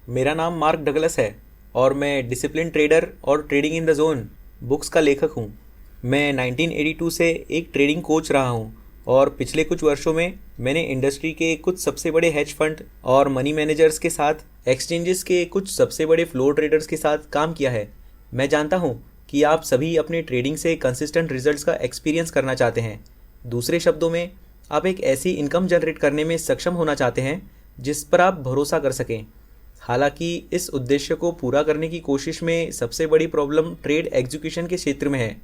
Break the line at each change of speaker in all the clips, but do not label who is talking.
मेरा नाम mark Douglas है और मैं डिसिप्लिन ट्रेडर और trading in the zone books का लेखक हूँ। मैं 1982 से एक ट्रेडिंग कोच रहा हूँ और पिछले कुछ वर्षों में मैंने इंडस्ट्री के कुछ सबसे बड़े हेज फंड और मनी मैनेजर्स के साथ, एक्सचेंजेस के कुछ सबसे बड़े फ्लोर ट्रेडर्स के साथ काम किया है। मैं जानता हूँ कि आप सभी अपने ट्रेडिंग से कंसिस्टेंट रिजल्ट्स का एक्सपीरियंस करना चाहते हैं। दूसरे शब्दों में, आप एक ऐसी इनकम जनरेट करने में सक्षम होना चाहते हैं जिस पर आप भरोसा कर सकें। हालांकि इस उद्देश्य को पूरा करने की कोशिश में सबसे बड़ी प्रॉब्लम ट्रेड एग्जीक्यूशन के क्षेत्र में है।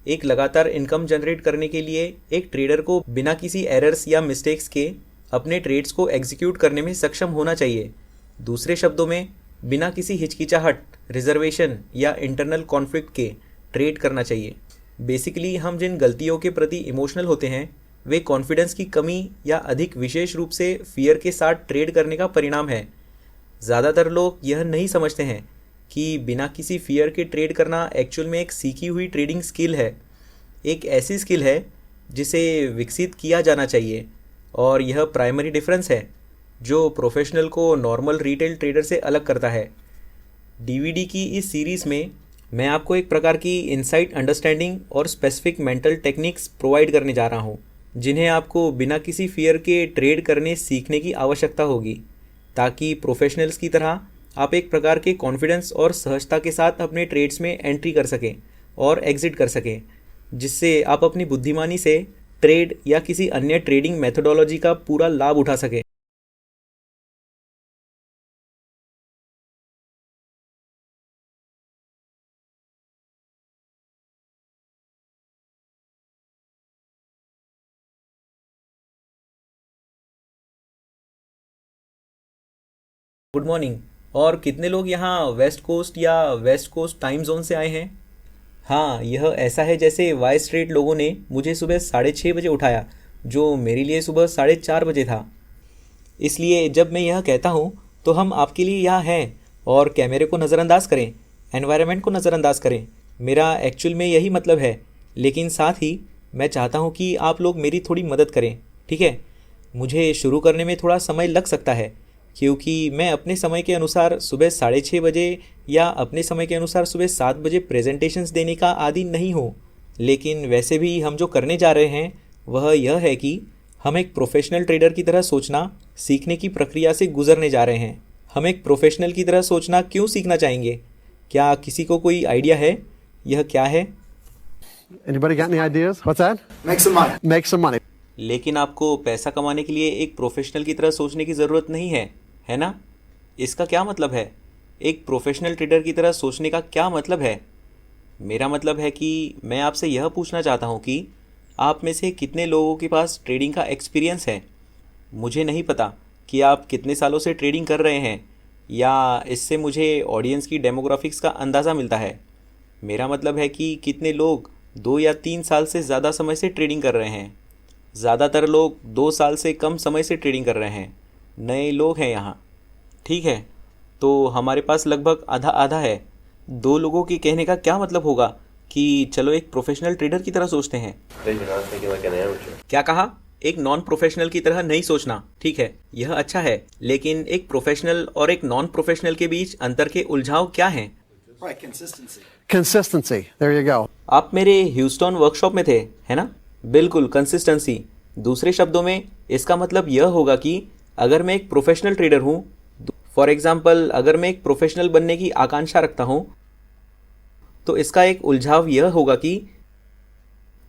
एक लगातार इनकम जनरेट करने के लिए एक ट्रेडर को बिना किसी एरर्स या मिस्टेक्स के अपने ट्रेड्स को एग्जीक्यूट करने में सक्षम होना चाहिए। दूसरे शब्दों में, बिना किसी हिचकिचाहट, रिजर्वेशन या इंटरनल कॉन्फ्लिक्ट के ट्रेड करना चाहिए। बेसिकली हम जिन गलतियों के प्रति इमोशनल होते हैं वे कॉन्फिडेंस की कमी या अधिक विशेष रूप से फियर के साथ ट्रेड करने का परिणाम है। ज़्यादातर लोग यह नहीं समझते हैं कि बिना किसी फियर के ट्रेड करना एक्चुअल में एक सीखी हुई ट्रेडिंग स्किल है। एक ऐसी स्किल है जिसे विकसित किया जाना चाहिए, और यह प्राइमरी डिफरेंस है जो प्रोफेशनल को नॉर्मल रिटेल ट्रेडर से अलग करता है। डीवीडी की इस सीरीज़ में मैं आपको एक प्रकार की इनसाइट अंडरस्टैंडिंग और स्पेसिफिक मेंटल टेक्निक्स प्रोवाइड करने जा रहा हूँ जिन्हें आपको बिना किसी फियर के ट्रेड करने सीखने की आवश्यकता होगी, ताकि प्रोफेशनल्स की तरह आप एक प्रकार के कॉन्फिडेंस और सहजता के साथ अपने ट्रेड्स में एंट्री कर सकें और एग्जिट कर सकें, जिससे आप अपनी बुद्धिमानी से ट्रेड या किसी अन्य ट्रेडिंग मेथोडोलॉजी का पूरा लाभ उठा सकें। Good morning. और कितने लोग यहाँ वेस्ट कोस्ट या वेस्ट कोस्ट टाइम जोन से आए हैं? हाँ, यह ऐसा है जैसे वाई स्ट्रीट लोगों ने मुझे सुबह 6:30 बजे उठाया, जो मेरे लिए सुबह 4:30 बजे था। इसलिए जब मैं यह कहता हूँ तो हम आपके लिए यहाँ हैं, और कैमरे को नज़रअंदाज करें, एनवायरनमेंट को नज़रअंदाज करें। मेरा एक्चुअल में यही मतलब है, लेकिन साथ ही मैं चाहता हूँ कि आप लोग मेरी थोड़ी मदद करें, ठीक है? मुझे शुरू करने में थोड़ा समय लग सकता है, क्योंकि मैं अपने समय के अनुसार सुबह 6:30 बजे या अपने समय के अनुसार सुबह 7 बजे प्रेजेंटेशंस देने का आदी नहीं हूँ। लेकिन वैसे भी हम जो करने जा रहे हैं वह यह है कि हम एक प्रोफेशनल ट्रेडर की तरह सोचना सीखने की प्रक्रिया से गुजरने जा रहे हैं। हम एक प्रोफेशनल की तरह सोचना क्यों सीखना चाहेंगे? क्या किसी को कोई आइडिया है यह क्या है?
Anybody got any ideas? What's that?
Make some money.
Make some money.
लेकिन आपको पैसा कमाने के लिए एक प्रोफेशनल की तरह सोचने की ज़रूरत नहीं है ना? इसका क्या मतलब है? एक प्रोफेशनल ट्रेडर की तरह सोचने का क्या मतलब है? मेरा मतलब है कि मैं आपसे यह पूछना चाहता हूँ कि आप में से कितने लोगों के पास ट्रेडिंग का एक्सपीरियंस है। मुझे नहीं पता कि आप कितने सालों से ट्रेडिंग कर रहे हैं, या इससे मुझे ऑडियंस की डेमोग्राफिक्स का अंदाज़ा मिलता है। मेरा मतलब है कि कितने लोग 2 या 3 साल से ज़्यादा समय से ट्रेडिंग कर रहे हैं। ज़्यादातर लोग 2 साल से कम समय से ट्रेडिंग कर रहे हैं। नए लोग हैं यहाँ, ठीक है? तो हमारे पास लगभग आधा आधा है। 2 लोगों के कहने का क्या मतलब होगा कि चलो एक प्रोफेशनल ट्रेडर की तरह सोचते हैं।
Then you're not thinking like an amateur.
क्या कहा? एक नॉन प्रोफेशनल की तरह नहीं सोचना, ठीक है, यह अच्छा है। लेकिन एक प्रोफेशनल और एक नॉन प्रोफेशनल के बीच अंतर के उलझाव क्या हैं?
Right, consistency.
Consistency. There you go.
आप मेरे ह्यूस्टन वर्कशॉप में थे, है ना? बिल्कुल, कंसिस्टेंसी। दूसरे शब्दों में इसका मतलब यह होगा कि अगर मैं एक प्रोफेशनल ट्रेडर हूँ, फॉर एग्जाम्पल अगर मैं एक प्रोफेशनल बनने की आकांक्षा रखता हूँ, तो इसका एक उलझाव यह होगा कि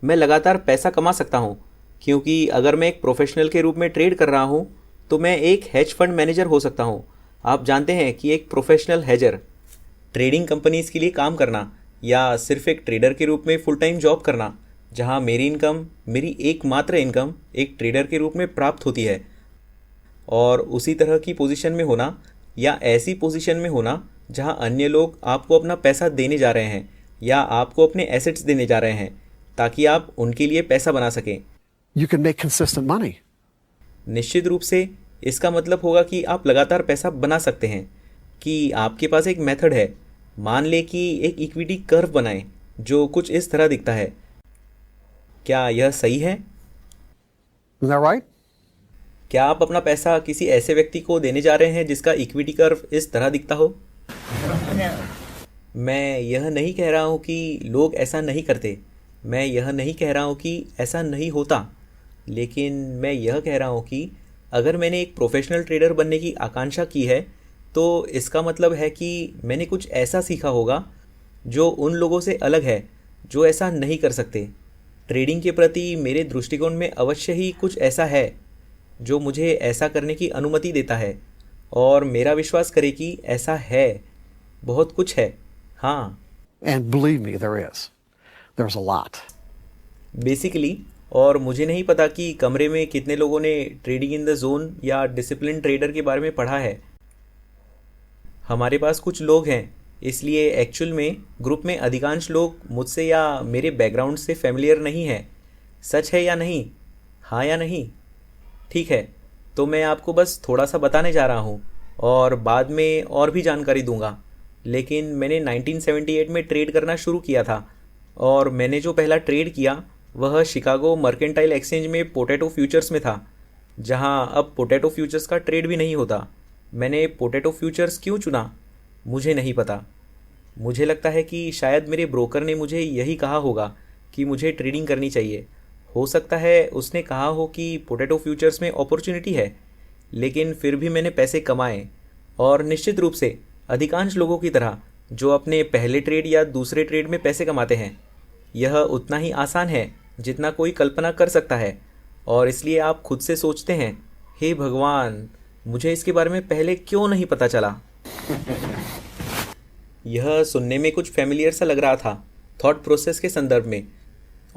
मैं लगातार पैसा कमा सकता हूँ, क्योंकि अगर मैं एक प्रोफेशनल के रूप में ट्रेड कर रहा हूँ तो मैं एक हेज फंड मैनेजर हो सकता हूँ। आप जानते हैं कि एक प्रोफेशनल हेजर, ट्रेडिंग कंपनीज के लिए काम करना या सिर्फ एक ट्रेडर के रूप में फुल टाइम जॉब करना, जहाँ मेरी इनकम, मेरी एकमात्र इनकम एक ट्रेडर के रूप में प्राप्त होती है, और उसी तरह की पोजीशन में होना या ऐसी पोजीशन में होना जहाँ अन्य लोग आपको अपना पैसा देने जा रहे हैं या आपको अपने एसेट्स देने जा रहे हैं, ताकि आप उनके लिए पैसा बना सकें।
You can make consistent money.
निश्चित रूप से इसका मतलब होगा कि आप लगातार पैसा बना सकते हैं, कि आपके पास एक मेथड है। मान लें कि एक इक्विटी कर्व बनाएं जो कुछ इस तरह दिखता है। क्या यह सही है?
Isn't that right?
क्या आप अपना पैसा किसी ऐसे व्यक्ति को देने जा रहे हैं जिसका इक्विटी कर्व इस तरह दिखता हो?
No.
मैं यह नहीं कह रहा हूँ कि लोग ऐसा नहीं करते, मैं यह नहीं कह रहा हूँ कि ऐसा नहीं होता, लेकिन मैं यह कह रहा हूँ कि अगर मैंने एक प्रोफेशनल ट्रेडर बनने की आकांक्षा की है तो इसका मतलब है कि मैंने कुछ ऐसा सीखा होगा जो उन लोगों से अलग है जो ऐसा नहीं कर सकते। ट्रेडिंग के प्रति मेरे दृष्टिकोण में अवश्य ही कुछ ऐसा है जो मुझे ऐसा करने की अनुमति देता है, और मेरा विश्वास करें कि ऐसा है, बहुत कुछ है। हाँ,
And believe me, there is. There's a lot.
Basically, और मुझे नहीं पता कि कमरे में कितने लोगों ने ट्रेडिंग इन द जोन या डिसिप्लिन ट्रेडर के बारे में पढ़ा है। हमारे पास कुछ लोग हैं, इसलिए एक्चुअल में ग्रुप में अधिकांश लोग मुझसे या मेरे बैकग्राउंड से फेमिलियर नहीं है। सच है या नहीं? हाँ या नहीं? ठीक है, तो मैं आपको बस थोड़ा सा बताने जा रहा हूँ और बाद में और भी जानकारी दूंगा। लेकिन मैंने 1978 में ट्रेड करना शुरू किया था, और मैंने जो पहला ट्रेड किया वह शिकागो मर्केंटाइल एक्सचेंज में पोटैटो फ्यूचर्स में था, जहाँ अब पोटैटो फ्यूचर्स का ट्रेड भी नहीं होता। मैंने पोटैटो फ्यूचर्स क्यों चुना मुझे नहीं पता। मुझे लगता है कि शायद मेरे ब्रोकर ने मुझे यही कहा होगा कि मुझे ट्रेडिंग करनी चाहिए। हो सकता है उसने कहा हो कि पोटैटो फ्यूचर्स में अपॉर्चुनिटी है, लेकिन फिर भी मैंने पैसे कमाए, और निश्चित रूप से अधिकांश लोगों की तरह जो अपने पहले ट्रेड या दूसरे ट्रेड में पैसे कमाते हैं। यह उतना ही आसान है जितना कोई कल्पना कर सकता है, और इसलिए आप खुद से सोचते हैं, हे भगवान, मुझे इसके बारे में पहले क्यों नहीं पता चला। यह सुनने में कुछ फेमिलियर सा लग रहा था थॉट प्रोसेस के संदर्भ में,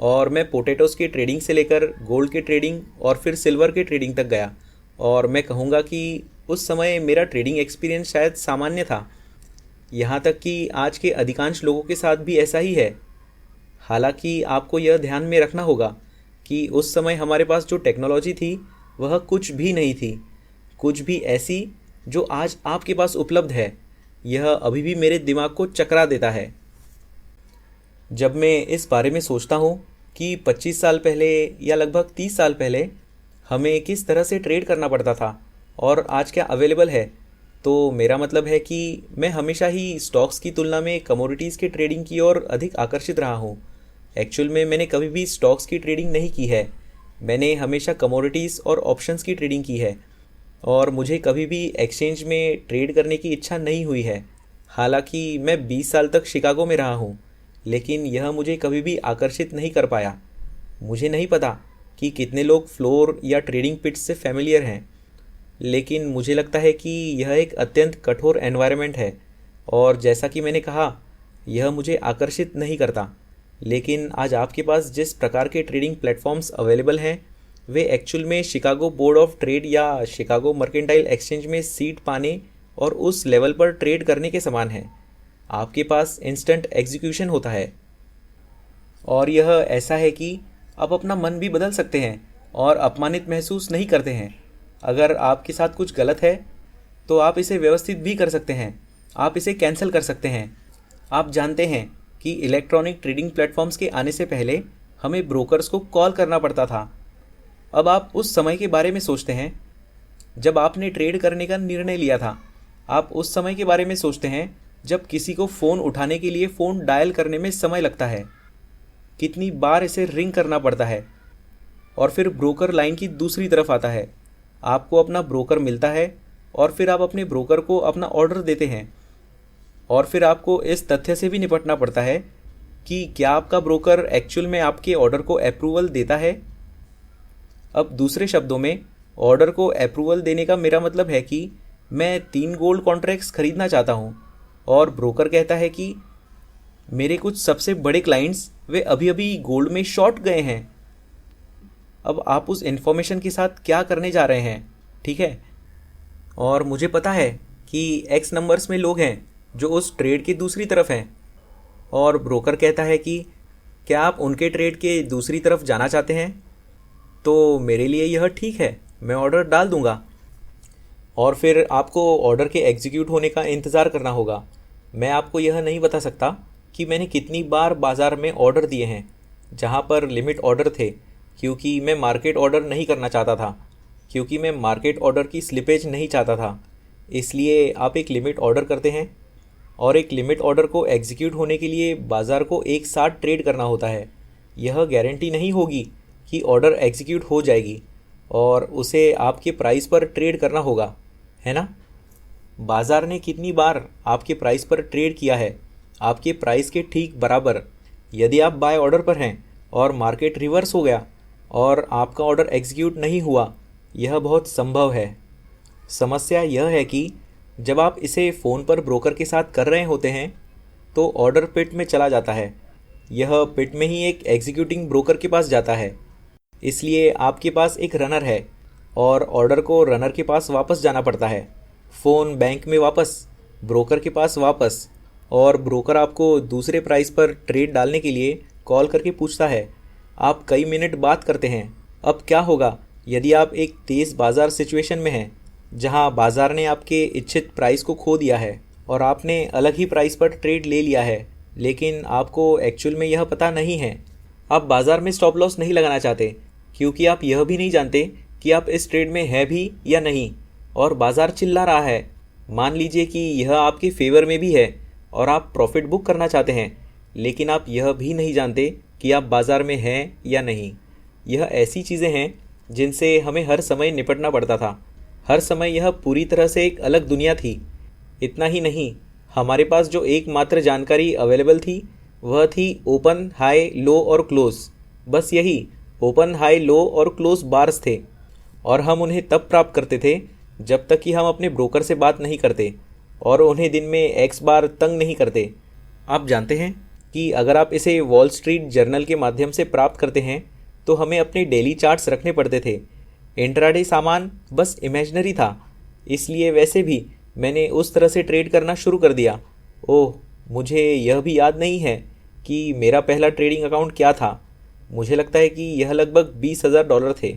और मैं पोटैटोज़ की ट्रेडिंग से लेकर गोल्ड के ट्रेडिंग और फिर सिल्वर के ट्रेडिंग तक गया, और मैं कहूँगा कि उस समय मेरा ट्रेडिंग एक्सपीरियंस शायद सामान्य था। यहाँ तक कि आज के अधिकांश लोगों के साथ भी ऐसा ही है। हालांकि आपको यह ध्यान में रखना होगा कि उस समय हमारे पास जो टेक्नोलॉजी थी वह कुछ भी नहीं थी, कुछ भी ऐसी जो आज आपके पास उपलब्ध है। यह अभी भी मेरे दिमाग को चकरा देता है जब मैं इस बारे में सोचता हूँ कि 25 साल पहले या लगभग 30 साल पहले हमें किस तरह से ट्रेड करना पड़ता था और आज क्या अवेलेबल है। तो मेरा मतलब है कि मैं हमेशा ही स्टॉक्स की तुलना में कमोडिटीज़ के ट्रेडिंग की ओर अधिक आकर्षित रहा हूँ। एक्चुअल में मैंने कभी भी स्टॉक्स की ट्रेडिंग नहीं की है, मैंने हमेशा कमोडिटीज़ और ऑप्शंस की ट्रेडिंग की है, और मुझे कभी भी एक्सचेंज में ट्रेड करने की इच्छा नहीं हुई है। हालांकि मैं 20 साल तक शिकागो में रहा हूँ, लेकिन यह मुझे कभी भी आकर्षित नहीं कर पाया। मुझे नहीं पता कि कितने लोग फ्लोर या ट्रेडिंग पिट्स से फेमिलियर हैं, लेकिन मुझे लगता है कि यह एक अत्यंत कठोर एनवायरनमेंट है, और जैसा कि मैंने कहा, यह मुझे आकर्षित नहीं करता। लेकिन आज आपके पास जिस प्रकार के ट्रेडिंग प्लेटफॉर्म्स अवेलेबल हैं वे एक्चुअल में शिकागो बोर्ड ऑफ ट्रेड या शिकागो मर्केंटाइल एक्सचेंज में सीट पाने और उस लेवल पर ट्रेड करने के समान है। आपके पास इंस्टेंट एग्जीक्यूशन होता है, और यह ऐसा है कि आप अपना मन भी बदल सकते हैं और अपमानित महसूस नहीं करते हैं। अगर आपके साथ कुछ गलत है तो आप इसे व्यवस्थित भी कर सकते हैं, आप इसे कैंसिल कर सकते हैं। आप जानते हैं कि इलेक्ट्रॉनिक ट्रेडिंग प्लेटफॉर्म्स के आने से पहले हमें ब्रोकर्स को कॉल करना पड़ता था। अब आप उस समय के बारे में सोचते हैं जब आपने ट्रेड करने का निर्णय लिया था। आप उस समय के बारे में सोचते हैं जब किसी को फ़ोन उठाने के लिए फ़ोन डायल करने में समय लगता है, कितनी बार इसे रिंग करना पड़ता है, और फिर ब्रोकर लाइन की दूसरी तरफ आता है। आपको अपना ब्रोकर मिलता है, और फिर आप अपने ब्रोकर को अपना ऑर्डर देते हैं, और फिर आपको इस तथ्य से भी निपटना पड़ता है कि क्या आपका ब्रोकर एक्चुअल में आपके ऑर्डर को अप्रूवल देता है। अब दूसरे शब्दों में, ऑर्डर को अप्रूवल देने का मेरा मतलब है कि मैं 3 गोल्ड कॉन्ट्रैक्ट्स खरीदना चाहता हूँ, और ब्रोकर कहता है कि मेरे कुछ सबसे बड़े क्लाइंट्स वे अभी अभी गोल्ड में शॉर्ट गए हैं। अब आप उस इन्फॉर्मेशन के साथ क्या करने जा रहे हैं, ठीक है। और मुझे पता है कि एक्स नंबर्स में लोग हैं जो उस ट्रेड की दूसरी तरफ हैं, और ब्रोकर कहता है कि क्या आप उनके ट्रेड के दूसरी तरफ जाना चाहते हैं। तो मेरे लिए यह ठीक है, मैं ऑर्डर डाल दूंगा, और फिर आपको ऑर्डर के एग्जीक्यूट होने का इंतज़ार करना होगा। मैं आपको यह नहीं बता सकता कि मैंने कितनी बार बाज़ार में ऑर्डर दिए हैं जहां पर लिमिट ऑर्डर थे, क्योंकि मैं मार्केट ऑर्डर नहीं करना चाहता था। क्योंकि मैं मार्केट ऑर्डर की स्लिपेज नहीं चाहता था। इसलिए आप एक लिमिट ऑर्डर करते हैं और एक लिमिट ऑर्डर को एग्जीक्यूट होने के लिए बाज़ार को एक साथ ट्रेड करना होता है। यह गारंटी नहीं होगी कि ऑर्डर एग्जीक्यूट हो जाएगी और उसे आपके प्राइस पर ट्रेड करना होगा, है ना? बाज़ार ने कितनी बार आपके प्राइस पर ट्रेड किया है, आपके प्राइस के ठीक बराबर। यदि आप बाय ऑर्डर पर हैं और मार्केट रिवर्स हो गया और आपका ऑर्डर एग्जीक्यूट नहीं हुआ, यह बहुत संभव है। समस्या यह है कि जब आप इसे फ़ोन पर ब्रोकर के साथ कर रहे होते हैं तो ऑर्डर पिट में चला जाता है। यह पिट में ही एक एग्जीक्यूटिंग ब्रोकर के पास जाता है। इसलिए आपके पास एक रनर है और ऑर्डर को रनर के पास वापस जाना पड़ता है। फ़ोन बैंक में वापस, ब्रोकर के पास वापस, और ब्रोकर आपको दूसरे प्राइस पर ट्रेड डालने के लिए कॉल करके पूछता है। आप कई मिनट बात करते हैं। अब क्या होगा यदि आप एक तेज़ बाज़ार सिचुएशन में हैं जहां बाज़ार ने आपके इच्छित प्राइस को खो दिया है और आपने अलग ही प्राइस पर ट्रेड ले लिया है, लेकिन आपको एक्चुअल में यह पता नहीं है। आप बाज़ार में स्टॉप लॉस नहीं लगाना चाहते क्योंकि आप यह भी नहीं जानते कि आप इस ट्रेड में हैं भी या नहीं, और बाज़ार चिल्ला रहा है। मान लीजिए कि यह आपके फेवर में भी है और आप प्रॉफिट बुक करना चाहते हैं, लेकिन आप यह भी नहीं जानते कि आप बाज़ार में हैं या नहीं। यह ऐसी चीज़ें हैं जिनसे हमें हर समय निपटना पड़ता था। हर समय यह पूरी तरह से एक अलग दुनिया थी। इतना ही नहीं, हमारे पास जो एकमात्र जानकारी अवेलेबल थी वह थी ओपन, हाई, लो और क्लोज। बस यही ओपन, हाई, लो और क्लोज बार्स थे, और हम उन्हें तब प्राप्त करते थे जब तक कि हम अपने ब्रोकर से बात नहीं करते और उन्हें दिन में एक्स बार तंग नहीं करते। आप जानते हैं कि अगर आप इसे वॉल स्ट्रीट जर्नल के माध्यम से प्राप्त करते हैं तो हमें अपने डेली चार्ट्स रखने पड़ते थे। इंट्राडे सामान बस इमेजिनरी था, इसलिए वैसे भी मैंने उस तरह से ट्रेड करना शुरू कर दिया। ओह, मुझे यह भी याद नहीं है कि मेरा पहला ट्रेडिंग अकाउंट क्या था। मुझे लगता है कि यह लगभग $20,000 थे।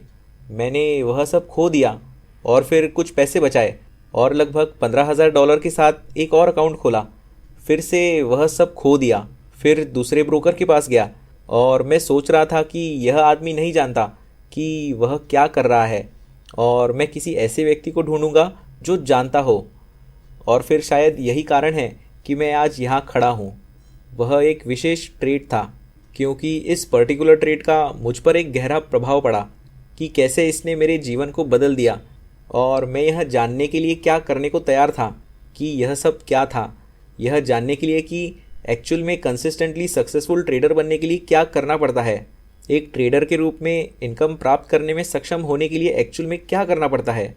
मैंने वह सब खो दिया और फिर कुछ पैसे बचाए और लगभग $15,000 के साथ एक और अकाउंट खोला। फिर से वह सब खो दिया। फिर दूसरे ब्रोकर के पास गया और मैं सोच रहा था कि यह आदमी नहीं जानता कि वह क्या कर रहा है और मैं किसी ऐसे व्यक्ति को ढूंढूंगा जो जानता हो। और फिर शायद यही कारण है कि मैं आज यहाँ खड़ा हूँ। वह एक विशेष ट्रेड था, क्योंकि इस पर्टिकुलर ट्रेड का मुझ पर एक गहरा प्रभाव पड़ा कि कैसे इसने मेरे जीवन को बदल दिया, और मैं यह जानने के लिए क्या करने को तैयार था कि यह सब क्या था। यह जानने के लिए कि एक्चुअल में कंसिस्टेंटली सक्सेसफुल ट्रेडर बनने के लिए क्या करना पड़ता है। एक ट्रेडर के रूप में इनकम प्राप्त करने में सक्षम होने के लिए एक्चुअल में क्या करना पड़ता है।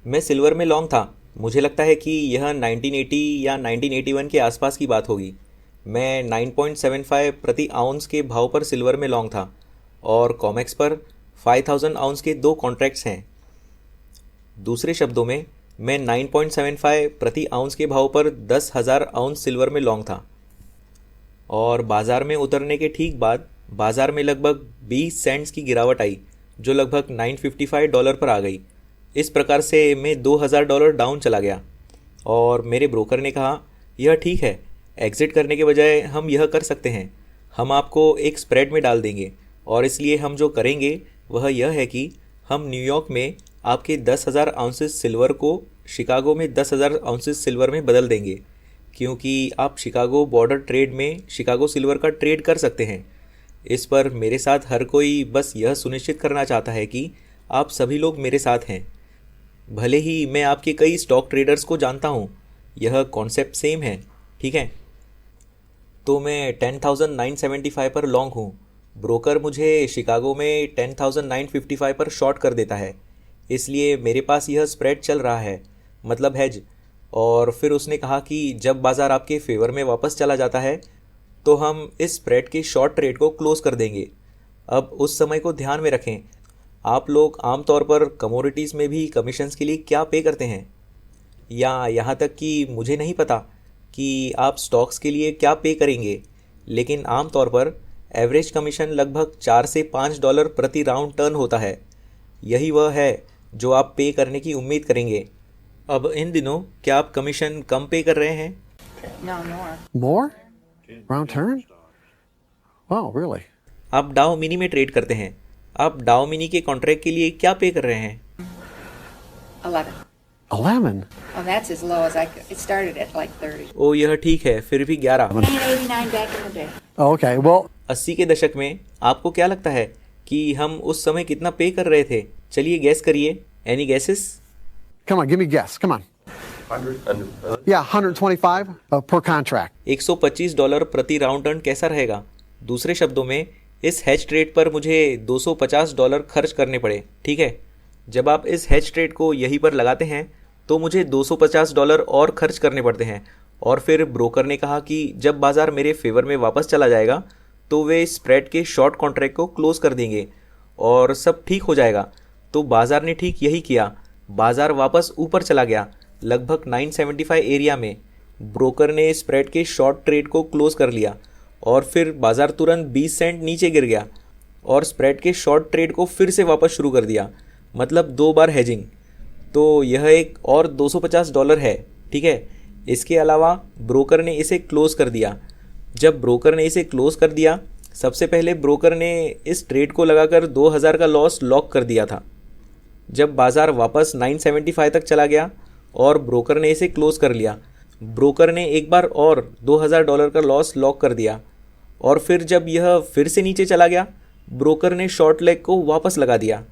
मैं सिल्वर में लॉन्ग था। मुझे लगता है कि यह 1980 या 1981 के आसपास की बात होगी। मैं 9.75 प्रति आउंस के भाव पर सिल्वर में लॉन्ग था और कॉमेक्स पर 5000 आउंस के 2 कॉन्ट्रैक्ट्स हैं। दूसरे शब्दों में, मैं 9.75 प्रति आउंस के भाव पर 10,000 आउंस सिल्वर में लॉन्ग था, और बाज़ार में उतरने के ठीक बाद बाज़ार में लगभग 20 सेंट्स की गिरावट आई, जो लगभग $955 पर आ गई। इस प्रकार से मैं $2,000 डाउन चला गया, और मेरे ब्रोकर ने कहा, यह ठीक है, एग्ज़िट करने के बजाय हम यह कर सकते हैं, हम आपको एक स्प्रेड में डाल देंगे, और इसलिए हम जो करेंगे वह यह है कि हम न्यूयॉर्क में आपके 10,000 आउंसेस सिल्वर को शिकागो में 10,000 आउंसेस सिल्वर में बदल देंगे, क्योंकि आप शिकागो बॉर्डर ट्रेड में शिकागो सिल्वर का ट्रेड कर सकते हैं। इस पर मेरे साथ हर कोई बस यह सुनिश्चित करना चाहता है कि आप सभी लोग मेरे साथ हैं। भले ही मैं आपके कई स्टॉक ट्रेडर्स को जानता हूँ, यह कॉन्सेप्ट सेम है, ठीक है। तो मैं 10,975 पर लॉन्ग हूँ। ब्रोकर मुझे शिकागो में 10,955 पर शॉर्ट कर देता है, इसलिए मेरे पास यह स्प्रेड चल रहा है, मतलब हेज। और फिर उसने कहा कि जब बाज़ार आपके फेवर में वापस चला जाता है तो हम इस स्प्रेड के शॉर्ट ट्रेड को क्लोज कर देंगे। अब उस समय को ध्यान में रखें, आप लोग आमतौर पर कमोडिटीज़ में भी कमीशंस के लिए क्या पे करते हैं, या यहाँ तक कि मुझे नहीं पता कि आप स्टॉक्स के लिए क्या पे करेंगे, लेकिन आमतौर पर एवरेज कमीशन लगभग $4 से $5 प्रति राउंड टर्न होता है। यही वह है जो आप पे करने की उम्मीद करेंगे। अब इन दिनों क्या आप कमीशन कम पे कर रहे हैं?
More? Round turn? Oh, really?
आप डाउ मिनी में ट्रेड करते हैं। आप डाउ मिनी के कॉन्ट्रैक्ट के लिए क्या पे कर रहे हैं?
11.
11?
Oh, that's as low as I could. It started at like 30.
ओ यह ठीक है, फिर भी 11।
Paying 89 back in the day.
Oh, okay. Well,
80 के दशक में आपको क्या लगता है कि हम उस समय कितना पे कर रहे थे? चलिए गैस करिए। Any gases?
come on, give me a guess. Come on.
100.
Yeah, 125 per contract.
$125 प्रति राउंड टर्न कैसा रहेगा? दूसरे शब्दों में, इस हेज ट्रेड पर मुझे $250 खर्च करने पड़े, ठीक है। जब आप इस हेज ट्रेड को यहीं पर लगाते हैं तो मुझे $250 और खर्च करने पड़ते हैं। और फिर ब्रोकर ने कहा कि जब बाज़ार मेरे फेवर में वापस चला जाएगा तो वे स्प्रेड के शॉर्ट कॉन्ट्रैक्ट को क्लोज़ कर देंगे और सब ठीक हो जाएगा। तो बाज़ार ने ठीक यही किया। बाज़ार वापस ऊपर चला गया, लगभग 975 एरिया में। ब्रोकर ने स्प्रेड के शॉर्ट ट्रेड को क्लोज़ कर लिया और फिर बाज़ार तुरंत 20 सेंट नीचे गिर गया और स्प्रेड के शॉर्ट ट्रेड को फिर से वापस शुरू कर दिया, मतलब 2 बार हेजिंग। तो यह एक और $250 है, ठीक है। इसके अलावा ब्रोकर ने इसे क्लोज़ कर दिया। जब ब्रोकर ने इसे क्लोज़ कर दिया, सबसे पहले ब्रोकर ने इस ट्रेड को लगाकर 2000 का लॉस लॉक कर दिया था। जब बाज़ार वापस 975 तक चला गया और ब्रोकर ने इसे क्लोज़ कर लिया, ब्रोकर ने एक बार और $2000 का लॉस लॉक कर दिया। और फिर जब यह फिर से नीचे चला गया, ब्रोकर ने शॉर्ट लेग को वापस लगा दिया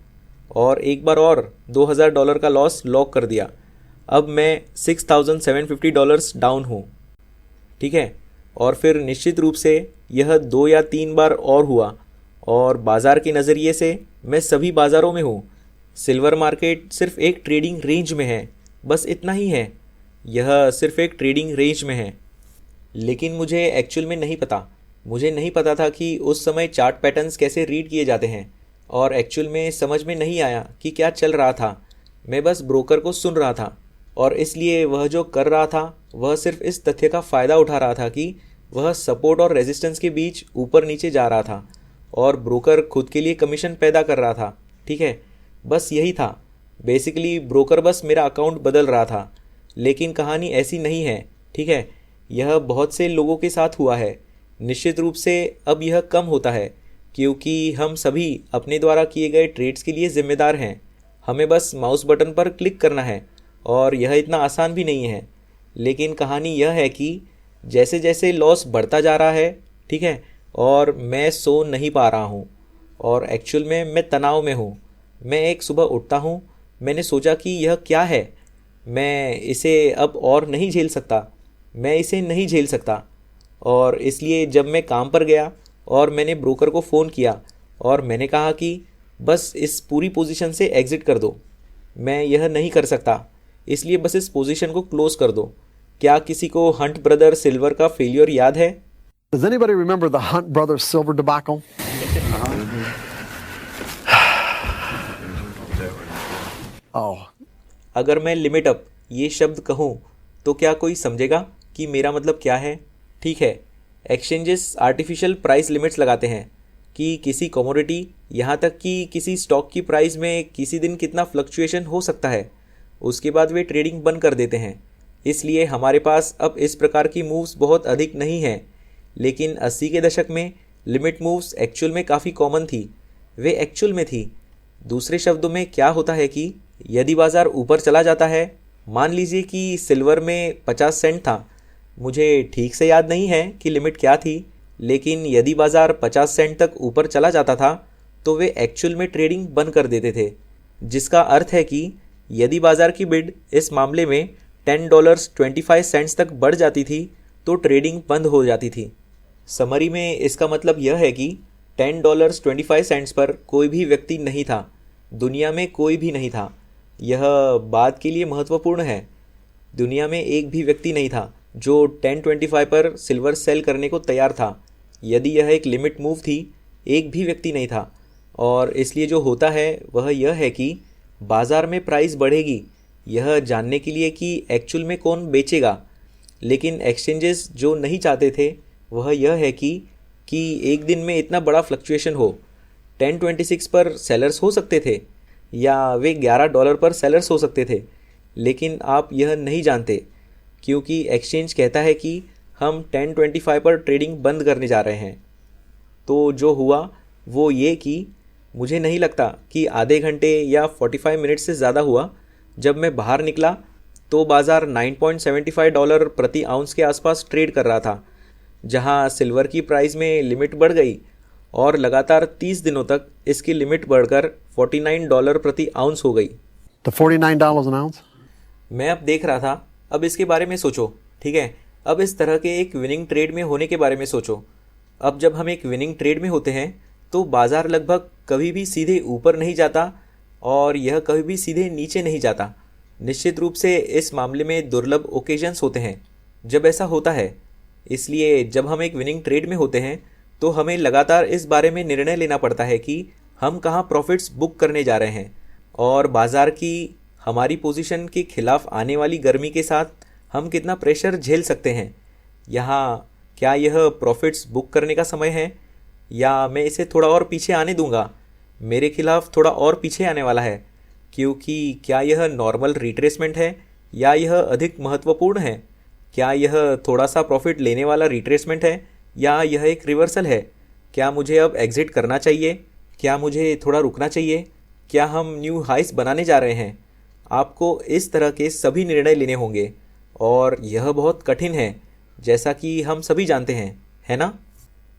और एक बार और $2000 का लॉस लॉक कर दिया। अब मैं $6750 डाउन हूँ, ठीक है। और फिर निश्चित रूप से यह 2 या 3 बार और हुआ और बाज़ार के नज़रिए से मैं सभी बाज़ारों में हूँ। सिल्वर मार्केट सिर्फ एक ट्रेडिंग रेंज में है, बस इतना ही है। यह सिर्फ एक ट्रेडिंग रेंज में है। लेकिन मुझे एक्चुअल में नहीं पता। मुझे नहीं पता था कि उस समय चार्ट पैटर्न्स कैसे रीड किए जाते हैं और एक्चुअल में समझ में नहीं आया कि क्या चल रहा था। मैं बस ब्रोकर को सुन रहा था और इसलिए वह जो कर रहा था वह सिर्फ इस तथ्य का फ़ायदा उठा रहा था कि वह सपोर्ट और रेजिस्टेंस के बीच ऊपर नीचे जा रहा था और ब्रोकर खुद के लिए कमीशन पैदा कर रहा था, ठीक है। बस यही था। बेसिकली ब्रोकर बस मेरा अकाउंट बदल रहा था। लेकिन कहानी ऐसी नहीं है, ठीक है। यह बहुत से लोगों के साथ हुआ है। निश्चित रूप से अब यह कम होता है क्योंकि हम सभी अपने द्वारा किए गए ट्रेड्स के लिए जिम्मेदार हैं। हमें बस माउस बटन पर क्लिक करना है और यह इतना आसान भी नहीं है। लेकिन कहानी यह है कि जैसे जैसे लॉस बढ़ता जा रहा है, ठीक है, और मैं सो नहीं पा रहा हूँ और एक्चुअल में मैं तनाव में हूँ। मैं एक सुबह उठता हूँ, मैंने सोचा कि यह क्या है, मैं इसे अब और नहीं झेल सकता, मैं इसे नहीं झेल सकता। और इसलिए जब मैं काम पर गया और मैंने ब्रोकर को फ़ोन किया और मैंने कहा कि बस इस पूरी पोजीशन से एग्ज़िट कर दो, मैं यह नहीं कर सकता, इसलिए बस इस पोजीशन को क्लोज़ कर दो। क्या किसी को हंट ब्रदर सिल्वर का फेलियर याद है?
does anybody remember the Hunt Brothers silver debacle? Oh,
अगर मैं लिमिट अप ये शब्द कहूँ तो क्या कोई समझेगा कि मेरा मतलब क्या है? ठीक है, एक्सचेंजेस आर्टिफिशियल प्राइस लिमिट्स लगाते हैं कि किसी कमोडिटी, यहाँ तक कि किसी स्टॉक की प्राइस में किसी दिन कितना फ्लक्चुएशन हो सकता है। उसके बाद वे ट्रेडिंग बंद कर देते हैं। इसलिए हमारे पास अब इस प्रकार की मूव्स बहुत अधिक नहीं हैं। लेकिन 80 के दशक में लिमिट मूव्स एक्चुअल में काफ़ी कॉमन थी। वे एक्चुअल में थी। दूसरे शब्दों में क्या होता है कि यदि बाज़ार ऊपर चला जाता है, मान लीजिए कि सिल्वर में 50 सेंट था, मुझे ठीक से याद नहीं है कि लिमिट क्या थी, लेकिन यदि बाज़ार 50 सेंट तक ऊपर चला जाता था तो वे एक्चुअल में ट्रेडिंग बंद कर देते थे। जिसका अर्थ है कि यदि बाज़ार की बिड इस मामले में $10.25 तक बढ़ जाती थी तो ट्रेडिंग बंद हो जाती थी। समरी में इसका मतलब यह है कि $10.25 पर कोई भी व्यक्ति नहीं था, दुनिया में कोई भी नहीं था। यह बात के लिए महत्वपूर्ण है। दुनिया में एक भी व्यक्ति नहीं था जो 10.25 पर सिल्वर सेल करने को तैयार था। यदि यह एक लिमिट मूव थी, एक भी व्यक्ति नहीं था। और इसलिए जो होता है वह यह है कि बाज़ार में प्राइस बढ़ेगी, यह जानने के लिए कि एक्चुअल में कौन बेचेगा। लेकिन एक्सचेंजेस जो नहीं चाहते थे वह यह है कि एक दिन में इतना बड़ा फ्लक्चुएशन हो। 10.26 पर सेलर्स हो सकते थे या वे $11 पर सेलर्स हो सकते थे, लेकिन आप यह नहीं जानते क्योंकि एक्सचेंज कहता है कि हम 10.25 पर ट्रेडिंग बंद करने जा रहे हैं। तो जो हुआ वो ये कि मुझे नहीं लगता कि आधे घंटे या 45 मिनट से ज़्यादा हुआ जब मैं बाहर निकला तो बाज़ार $9.75 प्रति आउंस के आसपास ट्रेड कर रहा था, जहां सिल्वर की प्राइस में लिमिट बढ़ गई और लगातार 30 दिनों तक इसकी लिमिट बढ़कर $49 प्रति आउंस हो गई।
To $49 an ounce?
मैं अब देख रहा था, अब इसके बारे में सोचो, ठीक है। अब इस तरह के एक विनिंग ट्रेड में होने के बारे में सोचो। अब जब हम एक विनिंग ट्रेड में होते हैं तो बाज़ार लगभग कभी भी सीधे ऊपर नहीं जाता और यह कभी भी सीधे नीचे नहीं जाता। निश्चित रूप से इस मामले में दुर्लभ ओकेजन्स होते हैं जब ऐसा होता है। इसलिए जब हम एक विनिंग ट्रेड में होते हैं तो हमें लगातार इस बारे में निर्णय लेना पड़ता है कि हम कहाँ प्रॉफिट्स बुक करने जा रहे हैं और बाज़ार की हमारी पोजीशन के खिलाफ आने वाली गर्मी के साथ हम कितना प्रेशर झेल सकते हैं। यहाँ क्या यह प्रॉफिट्स बुक करने का समय है या मैं इसे थोड़ा और पीछे आने दूंगा? मेरे खिलाफ थोड़ा और पीछे आने वाला है, क्योंकि क्या यह नॉर्मल रिट्रेसमेंट है या यह अधिक महत्वपूर्ण है? क्या यह थोड़ा सा प्रॉफिट लेने वाला रिट्रेसमेंट है या यह एक रिवर्सल है? क्या मुझे अब एग्जिट करना चाहिए? क्या मुझे थोड़ा रुकना चाहिए? क्या हम न्यू हाइस बनाने जा रहे हैं? आपको इस तरह के सभी निर्णय लेने होंगे और यह बहुत कठिन है, जैसा कि हम सभी जानते हैं, है ना?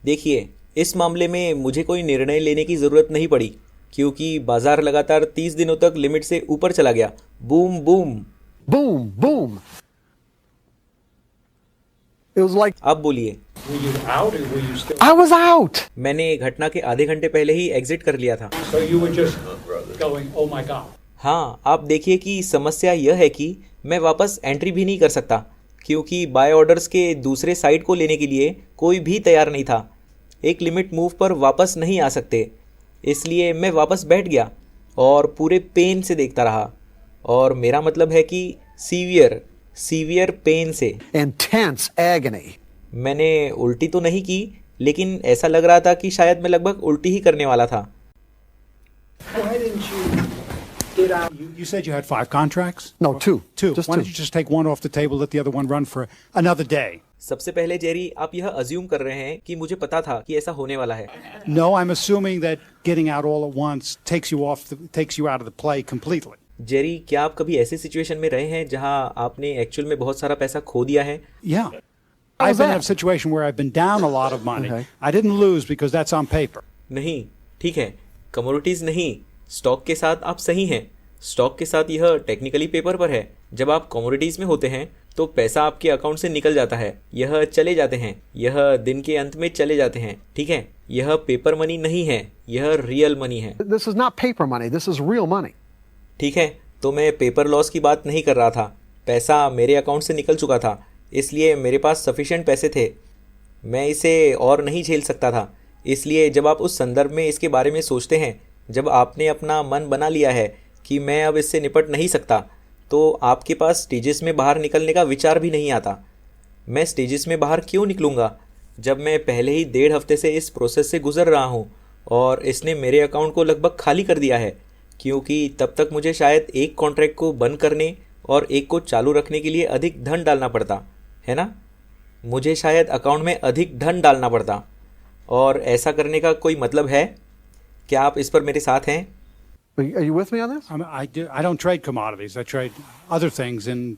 देखिए, इस मामले में मुझे कोई निर्णय लेने की ज़रूरत नहीं पड़ी क्योंकि बाज़ार लगातार 30 दिनों तक लिमिट से ऊपर चला गया। Boom boom
Boom, boom. It was like
आप बोलिए।
Were you out or were you still?
I was out.
मैंने घटना के आधे घंटे पहले ही एग्जिट कर लिया था।
So you were just going, oh my God.
हाँ, आप देखिए कि समस्या यह है कि मैं वापस एंट्री भी नहीं कर सकता क्योंकि बाय ऑर्डर्स के दूसरे साइड को लेने के लिए कोई भी तैयार नहीं था। एक लिमिट मूव पर वापस नहीं आ सकते, इसलिए मैं वापस बैठ गया और पूरे पेन से देखता रहा। और मेरा मतलब है कि सीवियर पेन से।
Intense agony.
मैंने उल्टी तो नहीं की, लेकिन ऐसा लग रहा था कि शायद मैं लगभग उल्टी ही करने वाला था।
Why didn't you get out?
You said you had 5 contracts?
No, two.
Two.
Just
Why
two.
don't you just take one off the table, let the other one run for another day?
सबसे पहले Jerry, आप यह assume कर रहे हैं कि मुझे पता था कि ऐसा होने वाला है।
No, I'm assuming that getting out all at once takes you out of the play completely.
Jerry, क्या आप कभी ऐसी सिचुएशन में रहे हैं जहां आपने एक्चुअल में बहुत सारा पैसा खो दिया है?
Yeah.
How
I've
was
been in
that?
a situation where I've been down a lot of money.
Okay.
I didn't lose because that's on paper.
नहीं, ठीक है, कमोडिटीज नहीं, स्टॉक के साथ आप सही हैं। स्टॉक के साथ यह टेक्निकली पेपर पर है। जब आप कमोडिटीज में होते हैं तो पैसा आपके अकाउंट से निकल जाता है, यह चले जाते हैं, यह दिन के अंत में चले जाते हैं, ठीक है। यह पेपर मनी नहीं है, यह रियल मनी है,
This is not paper money. This is real money.
ठीक है। तो मैं पेपर लॉस की बात नहीं कर रहा था। पैसा मेरे अकाउंट से निकल चुका था, इसलिए मेरे पास सफिशिएंट पैसे थे। मैं इसे और नहीं झेल सकता था। इसलिए जब आप उस संदर्भ में इसके बारे में सोचते हैं, जब आपने अपना मन बना लिया है कि मैं अब इससे निपट नहीं सकता, तो आपके पास स्टेजेस में बाहर निकलने का विचार भी नहीं आता। मैं स्टेजेस में बाहर क्यों निकलूँगा जब मैं पहले ही 1.5 हफ्ते से इस प्रोसेस से गुजर रहा हूँ और इसने मेरे अकाउंट को लगभग खाली कर दिया है, क्योंकि तब तक मुझे शायद एक कॉन्ट्रैक्ट को बंद करने और एक को चालू रखने के लिए अधिक धन डालना पड़ता, है ना? मुझे शायद अकाउंट में अधिक धन डालना पड़ता, और ऐसा करने का कोई मतलब है? क्या आप इस पर मेरे साथ हैं?
Are you with me on this?
I don't trade commodities. I trade other things, and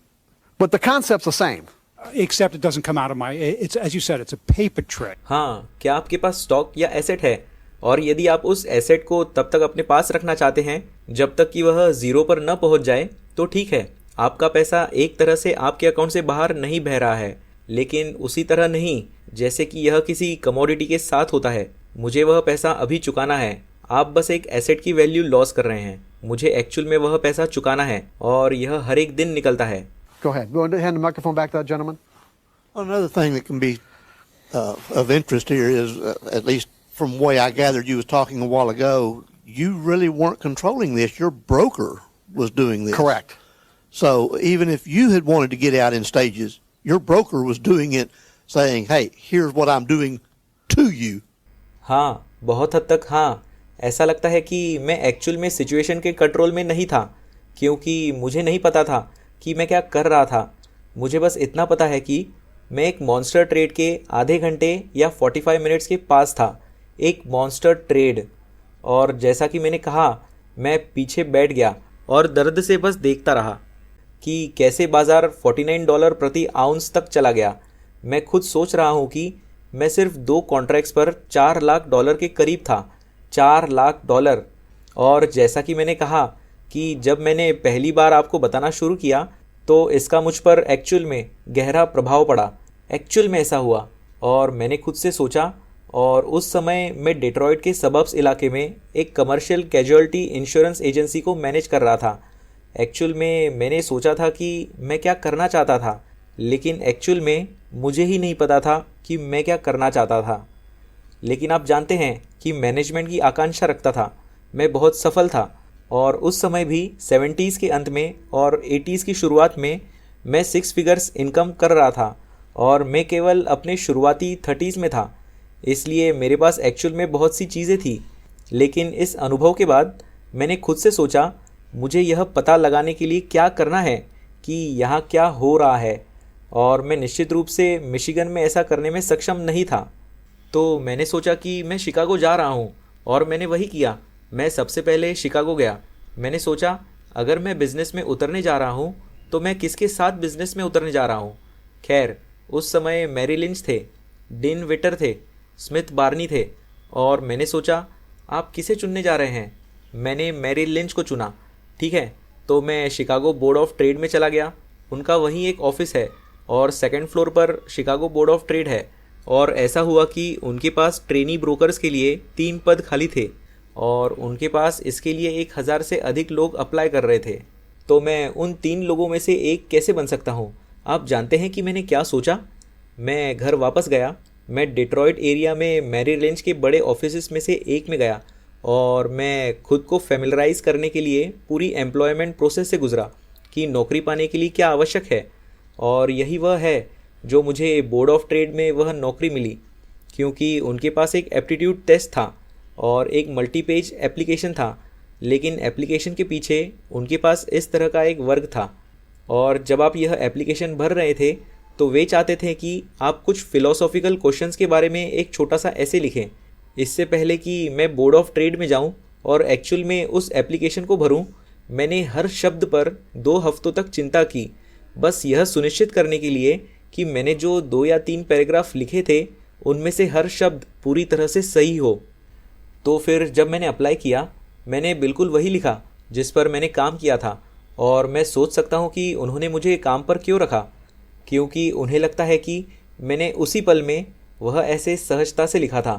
But the concept's the same.
except it doesn't come out of my. It's as you said, it's a paper trade.
हाँ, क्या आपके पास stock या asset है, और यदि आप उस asset को तब तक अपने पास रखना चाहते हैं जब तक कि वह 0 पर न पहुंच जाए, तो ठीक है, आपका पैसा एक तरह से आपके अकाउंट से बाहर नहीं बह रहा है, लेकिन उसी तरह नहीं जैसे कि यह किसी कमोडिटी के साथ होता है। मुझे वह पैसा अभी चुकाना है। आप बस एक एसेट की वैल्यू लॉस कर रहे हैं। मुझे एक्चुअल में वह पैसा चुकाना है, और यह हर एक दिन निकलता है।
Go ahead. Go ahead and hand the microphone back to that gentleman.
Another thing that can be of interest here is, at least from the way I gathered you was talking a while ago, you really weren't controlling this. Your broker was doing this.
Correct.
So even if you had wanted to get out in stages, your broker was doing it, saying, hey, here's what I'm doing to you.
हाँ, बहुत हद तक हाँ। ऐसा लगता है कि मैं एक्चुअल में सिचुएशन के कंट्रोल में नहीं था, क्योंकि मुझे नहीं पता था कि मैं क्या कर रहा था। मुझे बस इतना पता है कि मैं एक मॉन्स्टर ट्रेड के आधे घंटे या 45 मिनट्स के पास था। एक मॉन्स्टर ट्रेड। और जैसा कि मैंने कहा, मैं पीछे बैठ गया और दर्द से बस देखता रहा कि कैसे बाज़ार $49 प्रति आउंस तक चला गया। मैं खुद सोच रहा हूँ कि मैं सिर्फ 2 कॉन्ट्रैक्ट्स पर $4 लाख के करीब था। $4 लाख। और जैसा कि मैंने कहा कि जब मैंने पहली बार आपको बताना शुरू किया तो इसका मुझ पर एक्चुअल में गहरा प्रभाव पड़ा। एक्चुअल में ऐसा हुआ और मैंने खुद से सोचा। और उस समय मैं डेट्रॉयट के सबअब्स इलाके में एक कमर्शियल कैजुअल्टी इंश्योरेंस एजेंसी को मैनेज कर रहा था। एक्चुअल में मैंने सोचा था कि मैं क्या करना चाहता था, लेकिन एक्चुअल में मुझे ही नहीं पता था कि मैं क्या करना चाहता था। लेकिन आप जानते हैं कि मैनेजमेंट की आकांक्षा रखता था। मैं बहुत सफल था और उस समय भी 70s के अंत में और 80s की शुरुआत में मैं 6 फिगर्स इनकम कर रहा था और मैं केवल अपने शुरुआती 30s में था। इसलिए मेरे पास एक्चुअल में बहुत सी चीज़ें थी। लेकिन इस अनुभव के बाद मैंने खुद से सोचा, मुझे यह पता लगाने के लिए क्या करना है कि यहाँ क्या हो रहा है, और मैं निश्चित रूप से मिशिगन में ऐसा करने में सक्षम नहीं था। तो मैंने सोचा कि मैं शिकागो जा रहा हूँ और मैंने वही किया। मैं सबसे पहले शिकागो गया। मैंने सोचा, अगर मैं बिज़नेस में उतरने जा रहा हूँ तो मैं किसके साथ बिज़नेस में उतरने जा रहा हूँ। खैर, उस समय मैरी लिंच थे, डिन विटर थे, स्मिथ बार्नी थे, और मैंने सोचा आप किसे चुनने जा रहे हैं। मैंने मैरी लिंच को चुना। ठीक है, तो मैं शिकागो बोर्ड ऑफ ट्रेड में चला गया। उनका वहीं एक ऑफिस है और 2nd फ्लोर पर शिकागो बोर्ड ऑफ ट्रेड है। और ऐसा हुआ कि उनके पास ट्रेनी ब्रोकर्स के लिए 3 पद खाली थे और उनके पास इसके लिए 1000 से अधिक लोग अप्लाई कर रहे थे। तो मैं उन 3 लोगों में से एक कैसे बन सकता हूँ। आप जानते हैं कि मैंने क्या सोचा। मैं घर वापस गया। मैं डेट्रॉयट एरिया में मैरी लिंच के बड़े ऑफिस में से एक में गया और मैं खुद को फैमिलराइज करने के लिए पूरी एम्प्लॉयमेंट प्रोसेस से गुजरा कि नौकरी पाने के लिए क्या आवश्यक है। और यही वह है जो मुझे बोर्ड ऑफ ट्रेड में वह नौकरी मिली, क्योंकि उनके पास एक एप्टीट्यूड टेस्ट था और एक मल्टी पेज एप्लीकेशन था। लेकिन एप्लीकेशन के पीछे उनके पास इस तरह का एक वर्ग था, और जब आप यह एप्लीकेशन भर रहे थे तो वे चाहते थे कि आप कुछ फिलोसॉफिकल क्वेश्चंस के बारे में एक छोटा सा ऐसे लिखें। इससे पहले कि मैं बोर्ड ऑफ ट्रेड में जाऊं और एक्चुअल में उस एप्लीकेशन को भरूं, मैंने हर शब्द पर 2 हफ्तों तक चिंता की, बस यह सुनिश्चित करने के लिए कि मैंने जो 2 या 3 पैराग्राफ लिखे थे उनमें से हर शब्द पूरी तरह से सही हो। तो फिर जब मैंने अप्लाई किया, मैंने बिल्कुल वही लिखा जिस पर मैंने काम किया था। और मैं सोच सकता हूँ कि उन्होंने मुझे काम पर क्यों रखा, क्योंकि उन्हें लगता है कि मैंने उसी पल में वह ऐसे सहजता से लिखा था।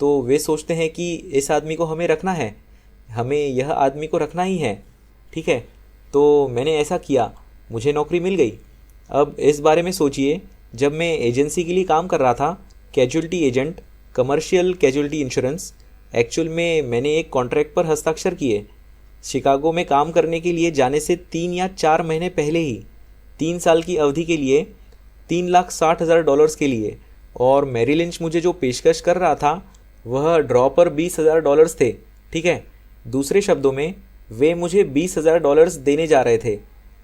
तो वे सोचते हैं कि इस आदमी को हमें रखना है, हमें यह आदमी को रखना ही है। ठीक है, तो मैंने ऐसा किया, मुझे नौकरी मिल गई। अब इस बारे में सोचिए, जब मैं एजेंसी के लिए काम कर रहा था, casualty agent, commercial casualty insurance, actual में मैंने एक कॉन्ट्रैक्ट पर हस्ताक्षर किए। शिकागो में काम करने के लिए जाने से 3 या 4 महीने पहले ही, 3 साल की अवधि के लिए, $3,60,000 के लिए। और मैरी लिंच मुझे जो पेशकश कर रहा था वह ड्रॉ पर $20,000 थे। ठीक है, दूसरे शब्दों में वे मुझे $20,000 देने जा रहे थे,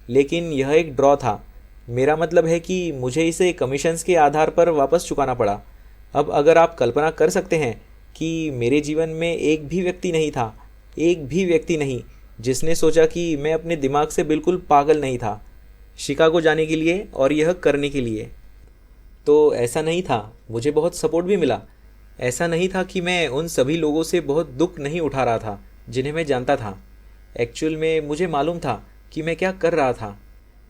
लेकिन यह एक ड्रॉ था। मेरा मतलब है कि मुझे इसे कमीशंस के आधार पर वापस चुकाना पड़ा। अब अगर आप कल्पना कर सकते हैं कि मेरे जीवन में एक भी व्यक्ति नहीं था, एक भी व्यक्ति नहीं जिसने सोचा कि मैं अपने दिमाग से बिल्कुल पागल नहीं था शिकागो जाने के लिए और यह करने के लिए। तो ऐसा नहीं था, मुझे बहुत सपोर्ट भी मिला। ऐसा नहीं था कि मैं उन सभी लोगों से बहुत दुख नहीं उठा रहा था जिन्हें मैं जानता था। एक्चुअल में मुझे मालूम था कि मैं क्या कर रहा था।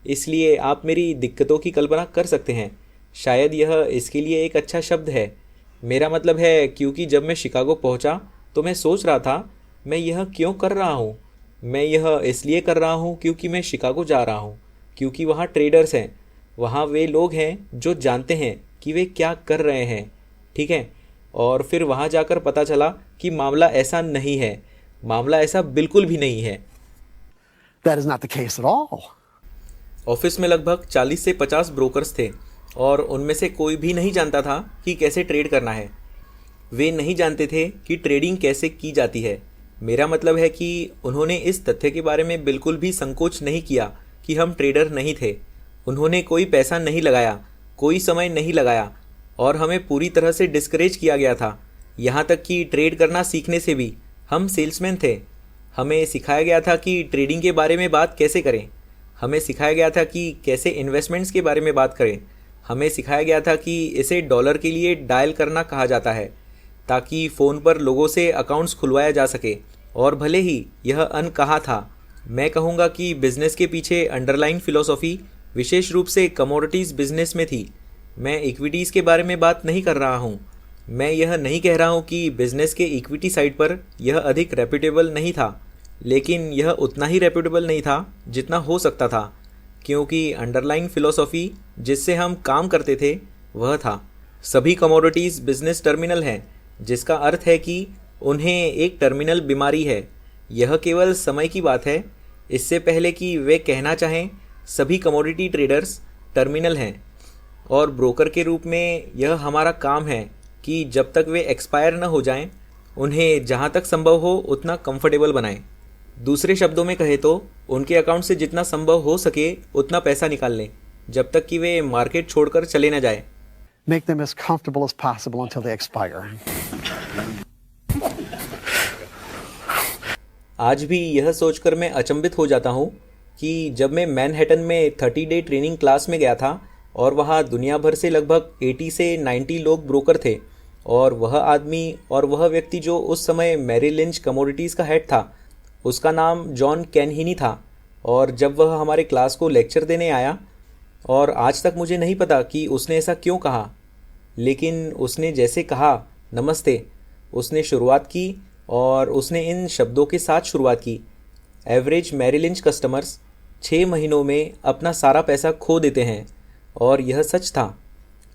इसलिए आप मेरी दिक्कतों की कल्पना कर सकते हैं। शायद यह इसके लिए एक अच्छा शब्द है। मेरा मतलब है, क्योंकि जब मैं शिकागो पहुंचा तो मैं सोच रहा था, मैं यह क्यों कर रहा हूँ। मैं यह इसलिए कर रहा हूँ क्योंकि मैं शिकागो जा रहा हूँ, क्योंकि वहाँ ट्रेडर्स हैं, वहाँ वे लोग हैं जो जानते हैं कि वे क्या कर रहे हैं। ठीक है, और फिर वहाँ जाकर पता चला कि मामला ऐसा नहीं है, मामला ऐसा बिल्कुल भी नहीं है।
That is not the case at all.
Office में लगभग 40 से 50 ब्रोकर्स थे और उनमें से कोई भी नहीं जानता था कि कैसे ट्रेड करना है। वे नहीं जानते थे कि ट्रेडिंग कैसे की जाती है। मेरा मतलब है कि उन्होंने इस तथ्य के बारे में बिल्कुल भी संकोच नहीं किया कि हम ट्रेडर नहीं थे। उन्होंने कोई पैसा नहीं लगाया, कोई समय नहीं लगाया, और हमें पूरी तरह से डिस्करेज किया गया था। यहाँ तक कि ट्रेड करना सीखने से भी। हम सेल्समैन थे। हमें सिखाया गया था कि ट्रेडिंग के बारे में बात कैसे करें। हमें सिखाया गया था कि कैसे इन्वेस्टमेंट्स के बारे में बात करें। हमें सिखाया गया था कि इसे डॉलर के लिए डायल करना कहा जाता है ताकि फ़ोन पर लोगों से अकाउंट्स खुलवाया जा सके। और भले ही यह अनकहा था, मैं कहूँगा कि बिज़नेस के पीछे अंडरलाइन फ़िलॉसफ़ी विशेष रूप से कमोडिटीज़ बिजनेस में थी। मैं इक्विटीज़ के बारे में बात नहीं कर रहा हूँ। मैं यह नहीं कह रहा हूँ कि बिज़नेस के इक्विटी साइड पर यह अधिक रेप्यूटेबल नहीं था, लेकिन यह उतना ही रेप्यूटेबल नहीं था जितना हो सकता था, क्योंकि अंडरलाइन फ़िलॉसफ़ी जिससे हम काम करते थे वह था सभी कमोडिटीज़ बिजनेस टर्मिनल हैं, जिसका अर्थ है कि उन्हें एक टर्मिनल बीमारी है। यह केवल समय की बात है। इससे पहले कि वे कहना चाहें, सभी कमोडिटी ट्रेडर्स टर्मिनल हैं और ब्रोकर के रूप में यह हमारा काम है कि जब तक वे एक्सपायर न हो जाएं, उन्हें जहां तक संभव हो उतना कंफर्टेबल बनाएं। दूसरे शब्दों में कहे तो उनके अकाउंट से जितना संभव हो सके उतना पैसा निकाल लें जब तक कि वे मार्केट छोड़कर चले न जाए।
Make them as comfortable as possible until they expire.
आज भी यह सोचकर मैं अचंभित हो जाता हूँ कि जब मैं मैनहट्टन में 30 डे ट्रेनिंग क्लास में गया था और वहाँ दुनिया भर से लगभग 80 से 90 लोग ब्रोकर थे, और वह आदमी और वह व्यक्ति जो उस समय मैरिल लिंच कमोडिटीज़ का हेड था, उसका नाम जॉन कैनहिनी था। और जब वह हमारे क्लास को लेक्चर देने आया, और आज तक मुझे नहीं पता कि उसने ऐसा क्यों कहा, लेकिन उसने जैसे कहा नमस्ते, उसने शुरुआत की और उसने इन शब्दों के साथ शुरुआत की, एवरेज मैरिल लिंच कस्टमर्स 6 महीनों में अपना सारा पैसा खो देते हैं। और यह सच था,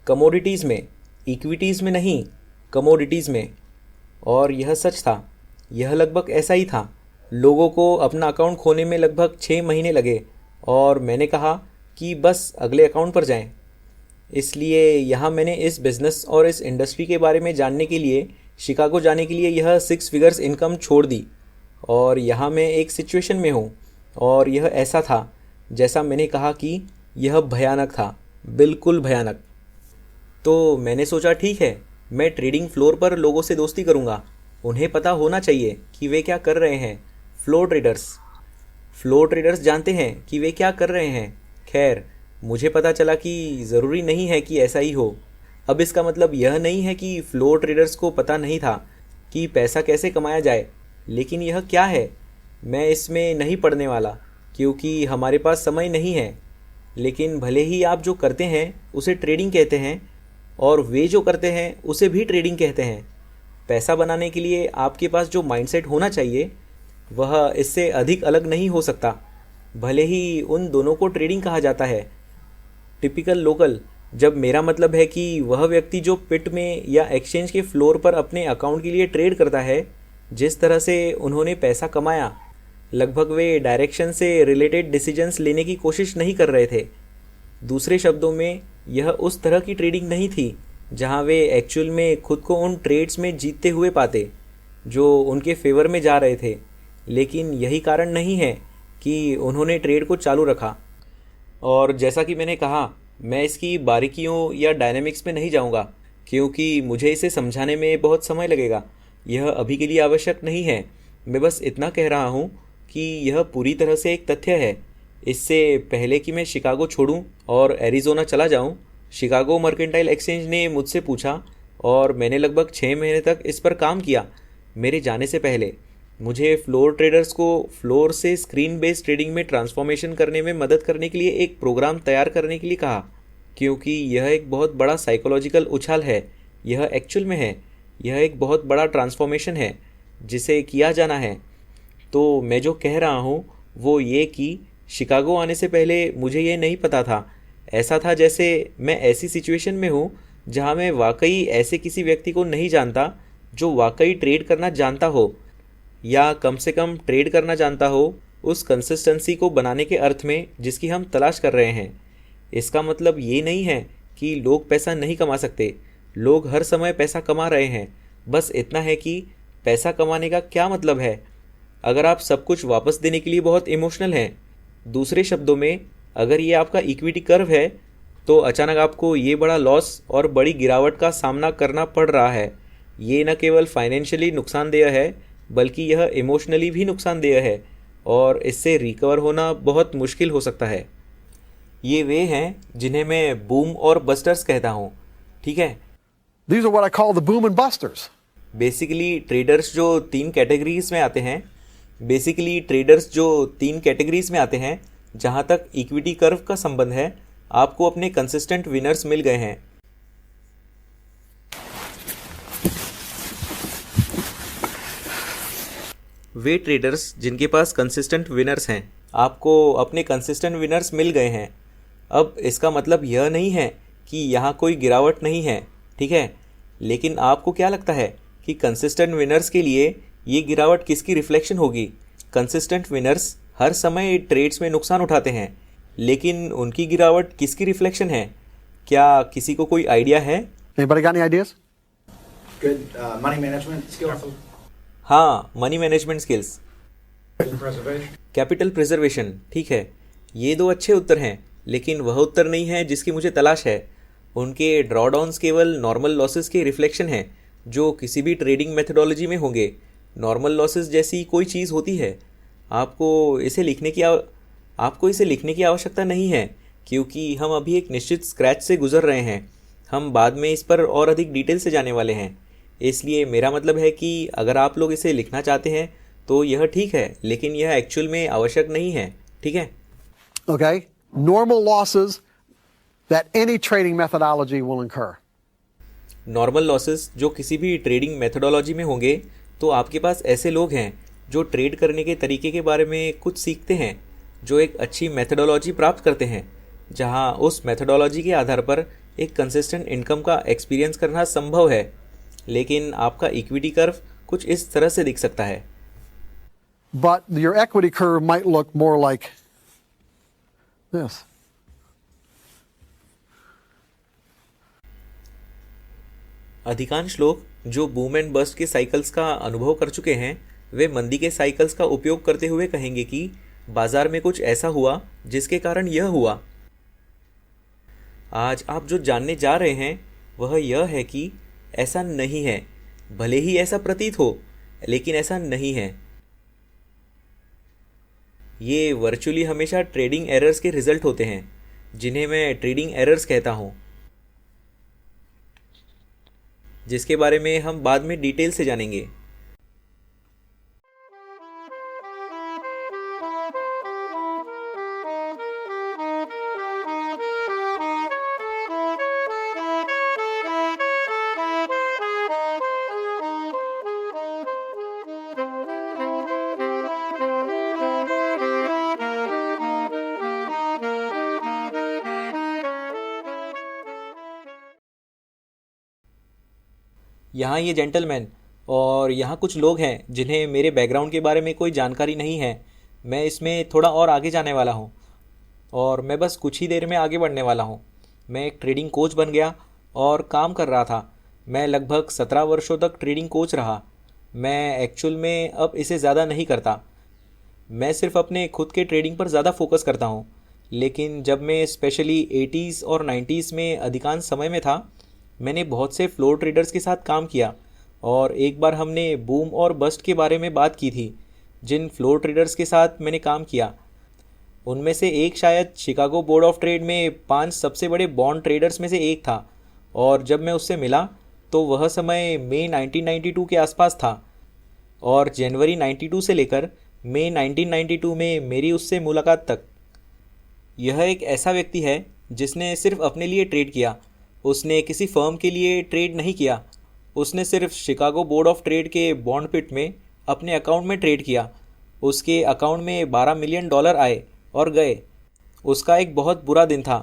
कमोडिटीज़ में, इक्विटीज़ में नहीं, कमोडिटीज़ में। और यह सच था, यह लगभग ऐसा ही था। लोगों को अपना अकाउंट खोने में लगभग 6 महीने लगे और मैंने कहा कि बस अगले अकाउंट पर जाएं। इसलिए यहाँ मैंने इस बिज़नेस और इस इंडस्ट्री के बारे में जानने के लिए शिकागो जाने के लिए यह 6 फिगर्स इनकम छोड़ दी। और यहाँ मैं एक सिचुएशन में हूँ और यह ऐसा था जैसा मैंने कहा कि यह भयानक था, बिल्कुल भयानक। तो मैंने सोचा ठीक है, मैं ट्रेडिंग फ्लोर पर लोगों से दोस्ती करूँगा। उन्हें पता होना चाहिए कि वे क्या कर रहे हैं। फ्लोर ट्रेडर्स जानते हैं कि वे क्या कर रहे हैं। खैर, मुझे पता चला कि ज़रूरी नहीं है कि ऐसा ही हो। अब इसका मतलब यह नहीं है कि फ्लोर ट्रेडर्स को पता नहीं था कि पैसा कैसे कमाया जाए, लेकिन यह क्या है, मैं इसमें नहीं पढ़ने वाला क्योंकि हमारे पास समय नहीं है। लेकिन भले ही आप जो करते हैं उसे ट्रेडिंग कहते हैं और वे जो करते हैं उसे भी ट्रेडिंग कहते हैं। पैसा बनाने के लिए आपके पास जो माइंडसेट होना चाहिए वह इससे अधिक अलग नहीं हो सकता, भले ही उन दोनों को ट्रेडिंग कहा जाता है। टिपिकल लोकल, जब मेरा मतलब है कि वह व्यक्ति जो पिट में या एक्सचेंज के फ्लोर पर अपने अकाउंट के लिए ट्रेड करता है, जिस तरह से उन्होंने पैसा कमाया, लगभग वे डायरेक्शन से रिलेटेड डिसीजंस लेने की कोशिश नहीं कर रहे थे। दूसरे शब्दों में, यह उस तरह की ट्रेडिंग नहीं थी जहां वे एक्चुअल में खुद को उन ट्रेड्स में जीतते हुए पाते जो उनके फेवर में जा रहे थे। लेकिन यही कारण नहीं है कि उन्होंने ट्रेड को चालू रखा। और जैसा कि मैंने कहा, मैं इसकी बारीकियों या डायनेमिक्स में नहीं जाऊंगा क्योंकि मुझे इसे समझाने में बहुत समय लगेगा। यह अभी के लिए आवश्यक नहीं है। मैं बस इतना कह रहा हूँ कि यह पूरी तरह से एक तथ्य है। इससे पहले कि मैं शिकागो छोड़ूं और एरिज़ोना चला जाऊं, शिकागो मर्केंटाइल एक्सचेंज ने मुझसे पूछा और मैंने लगभग 6 महीने तक इस पर काम किया। मेरे जाने से पहले मुझे फ्लोर ट्रेडर्स को फ्लोर से स्क्रीन बेस्ड ट्रेडिंग में ट्रांसफॉर्मेशन करने में मदद करने के लिए एक प्रोग्राम तैयार करने के लिए कहा, क्योंकि यह एक बहुत बड़ा साइकोलॉजिकल उछाल है। यह एक्चुअल में है, यह एक बहुत बड़ा ट्रांसफॉर्मेशन है जिसे किया जाना है। तो मैं जो कह रहा हूँ वो ये कि शिकागो आने से पहले मुझे ये नहीं पता था। ऐसा था जैसे मैं ऐसी सिचुएशन में हूँ जहाँ मैं वाकई ऐसे किसी व्यक्ति को नहीं जानता जो वाकई ट्रेड करना जानता हो, या कम से कम ट्रेड करना जानता हो उस कंसिस्टेंसी को बनाने के अर्थ में जिसकी हम तलाश कर रहे हैं। इसका मतलब ये नहीं है कि लोग पैसा नहीं कमा सकते। लोग हर समय पैसा कमा रहे हैं। बस इतना है कि पैसा कमाने का क्या मतलब है अगर आप सब कुछ वापस देने के लिए बहुत इमोशनल हैं। दूसरे शब्दों में, अगर ये आपका इक्विटी कर्व है तो अचानक आपको ये बड़ा लॉस और बड़ी गिरावट का सामना करना पड़ रहा है, ये न केवल फाइनेंशियली नुकसानदेह है बल्कि यह इमोशनली भी नुकसानदेह है और इससे रिकवर होना बहुत मुश्किल हो सकता है। ये वे हैं जिन्हें मैं बूम और बस्टर्स कहता हूँ, ठीक है।
These are what I call the boom and busters.
Basically traders जो तीन कैटेगरीज में आते हैं जहाँ तक इक्विटी कर्व का संबंध है, आपको अपने कंसिस्टेंट विनर्स मिल गए हैं। वे ट्रेडर्स जिनके पास कंसिस्टेंट विनर्स हैं, आपको अपने कंसिस्टेंट विनर्स मिल गए हैं। अब इसका मतलब यह नहीं है कि यहाँ कोई गिरावट नहीं है, ठीक है, लेकिन आपको क्या लगता है कि कंसिस्टेंट विनर्स के लिए ये गिरावट किसकी रिफ्लेक्शन होगी? कंसिस्टेंट विनर्स हर समय ट्रेड्स में नुकसान उठाते हैं, लेकिन उनकी गिरावट किसकी रिफ्लेक्शन है? क्या किसी को कोई आइडिया है?
Anybody got any ideas?
Good money management skills.
हाँ, money management skills,
Preservation.
Capital preservation, ठीक है। ये दो अच्छे उत्तर हैं, लेकिन वह उत्तर नहीं है जिसकी मुझे तलाश है। उनके ड्रॉडाउन्स केवल नॉर्मल लॉसेस के रिफ्लेक्शन हैं जो किसी भी ट्रेडिंग मेथडोलॉजी में होंगे। नॉर्मल लॉसेस जैसी कोई चीज़ होती है। आपको इसे लिखने की आवश्यकता नहीं है, क्योंकि हम अभी एक निश्चित स्क्रैच से गुजर रहे हैं। हम बाद में इस पर और अधिक डिटेल से जाने वाले हैं। इसलिए मेरा मतलब है कि अगर आप लोग इसे लिखना चाहते हैं तो यह ठीक है, लेकिन यह एक्चुअल में आवश्यक नहीं है, ठीक है।
Okay, normal losses that any trading methodology will incur.
Normal losses जो किसी भी ट्रेडिंग मेथडोलॉजी में होंगे, तो आपके पास ऐसे लोग हैं जो ट्रेड करने के तरीके के बारे में कुछ सीखते हैं, जो एक अच्छी मेथडोलॉजी प्राप्त करते हैं, जहां उस मेथडोलॉजी के आधार पर एक कंसिस्टेंट इनकम का एक्सपीरियंस करना संभव है। लेकिन आपका इक्विटी कर्व कुछ इस तरह से दिख सकता है।
But your equity curve might look more like this.
अधिकांश लोग जो बूम एंड बस्ट के साइकिल्स का अनुभव कर चुके हैं, वे मंदी के साइकिल्स का उपयोग करते हुए कहेंगे कि बाजार में कुछ ऐसा हुआ जिसके कारण यह हुआ। आज आप जो जानने जा रहे हैं वह यह है कि ऐसा नहीं है। भले ही ऐसा प्रतीत हो, लेकिन ऐसा नहीं है। ये वर्चुअली हमेशा ट्रेडिंग एरर्स के रिजल्ट होते हैं, जिन्हें मैं ट्रेडिंग एरर्स कहता हूं, जिसके बारे में हम बाद में डिटेल से जानेंगे। यहाँ ये जेंटलमैन और यहाँ कुछ लोग हैं जिन्हें मेरे बैकग्राउंड के बारे में कोई जानकारी नहीं है। मैं इसमें थोड़ा और आगे जाने वाला हूँ और मैं बस कुछ ही देर में आगे बढ़ने वाला हूँ। मैं एक ट्रेडिंग कोच बन गया और काम कर रहा था। मैं लगभग 17 वर्षों तक ट्रेडिंग कोच रहा। मैं एक्चुअल में अब इसे ज़्यादा नहीं करता। मैं सिर्फ अपने खुद के ट्रेडिंग पर ज़्यादा फोकस करता हूँ। लेकिन जब मैं स्पेशली 80s और 90s में अधिकांश समय में था, मैंने बहुत से फ्लोर ट्रेडर्स के साथ काम किया और एक बार हमने बूम और बस्ट के बारे में बात की थी। जिन फ्लोर ट्रेडर्स के साथ मैंने काम किया, उनमें से एक शायद शिकागो बोर्ड ऑफ ट्रेड में 5 सबसे बड़े बॉन्ड ट्रेडर्स में से एक था। और जब मैं उससे मिला तो वह समय मई 1992 के आसपास था और जनवरी 92 से लेकर मई 1992 में मेरी उससे मुलाकात तक। यह एक ऐसा व्यक्ति है जिसने सिर्फ अपने लिए ट्रेड किया। उसने किसी फर्म के लिए ट्रेड नहीं किया। उसने सिर्फ शिकागो बोर्ड ऑफ ट्रेड के बॉन्ड पिट में अपने अकाउंट में ट्रेड किया। उसके अकाउंट में $12 मिलियन आए और गए। उसका एक बहुत बुरा दिन था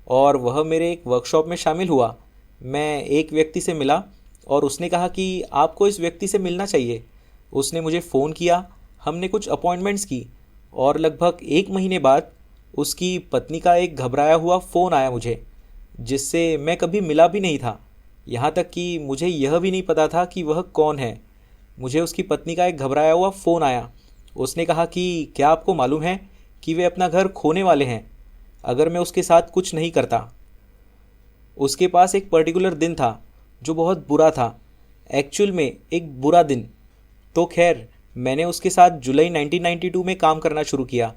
और वह मेरे एक वर्कशॉप में शामिल हुआ। मैं एक व्यक्ति से मिला और उसने कहा कि आपको इस व्यक्ति से मिलना चाहिए। उसने मुझे फ़ोन किया, हमने कुछ अपॉइंटमेंट्स की और लगभग 1 महीने बाद उसकी पत्नी का एक घबराया हुआ फ़ोन आया मुझे, जिससे मैं कभी मिला भी नहीं था। यहाँ तक कि मुझे यह भी नहीं पता था कि वह कौन है। मुझे उसकी पत्नी का एक घबराया हुआ फ़ोन आया। उसने कहा कि क्या आपको मालूम है कि वे अपना घर खोने वाले हैं अगर मैं उसके साथ कुछ नहीं करता। उसके पास एक पर्टिकुलर दिन था जो बहुत बुरा था। एक्चुअल में एक बुरा दिन। तो खैर, मैंने उसके साथ जुलाई 1992 में काम करना शुरू किया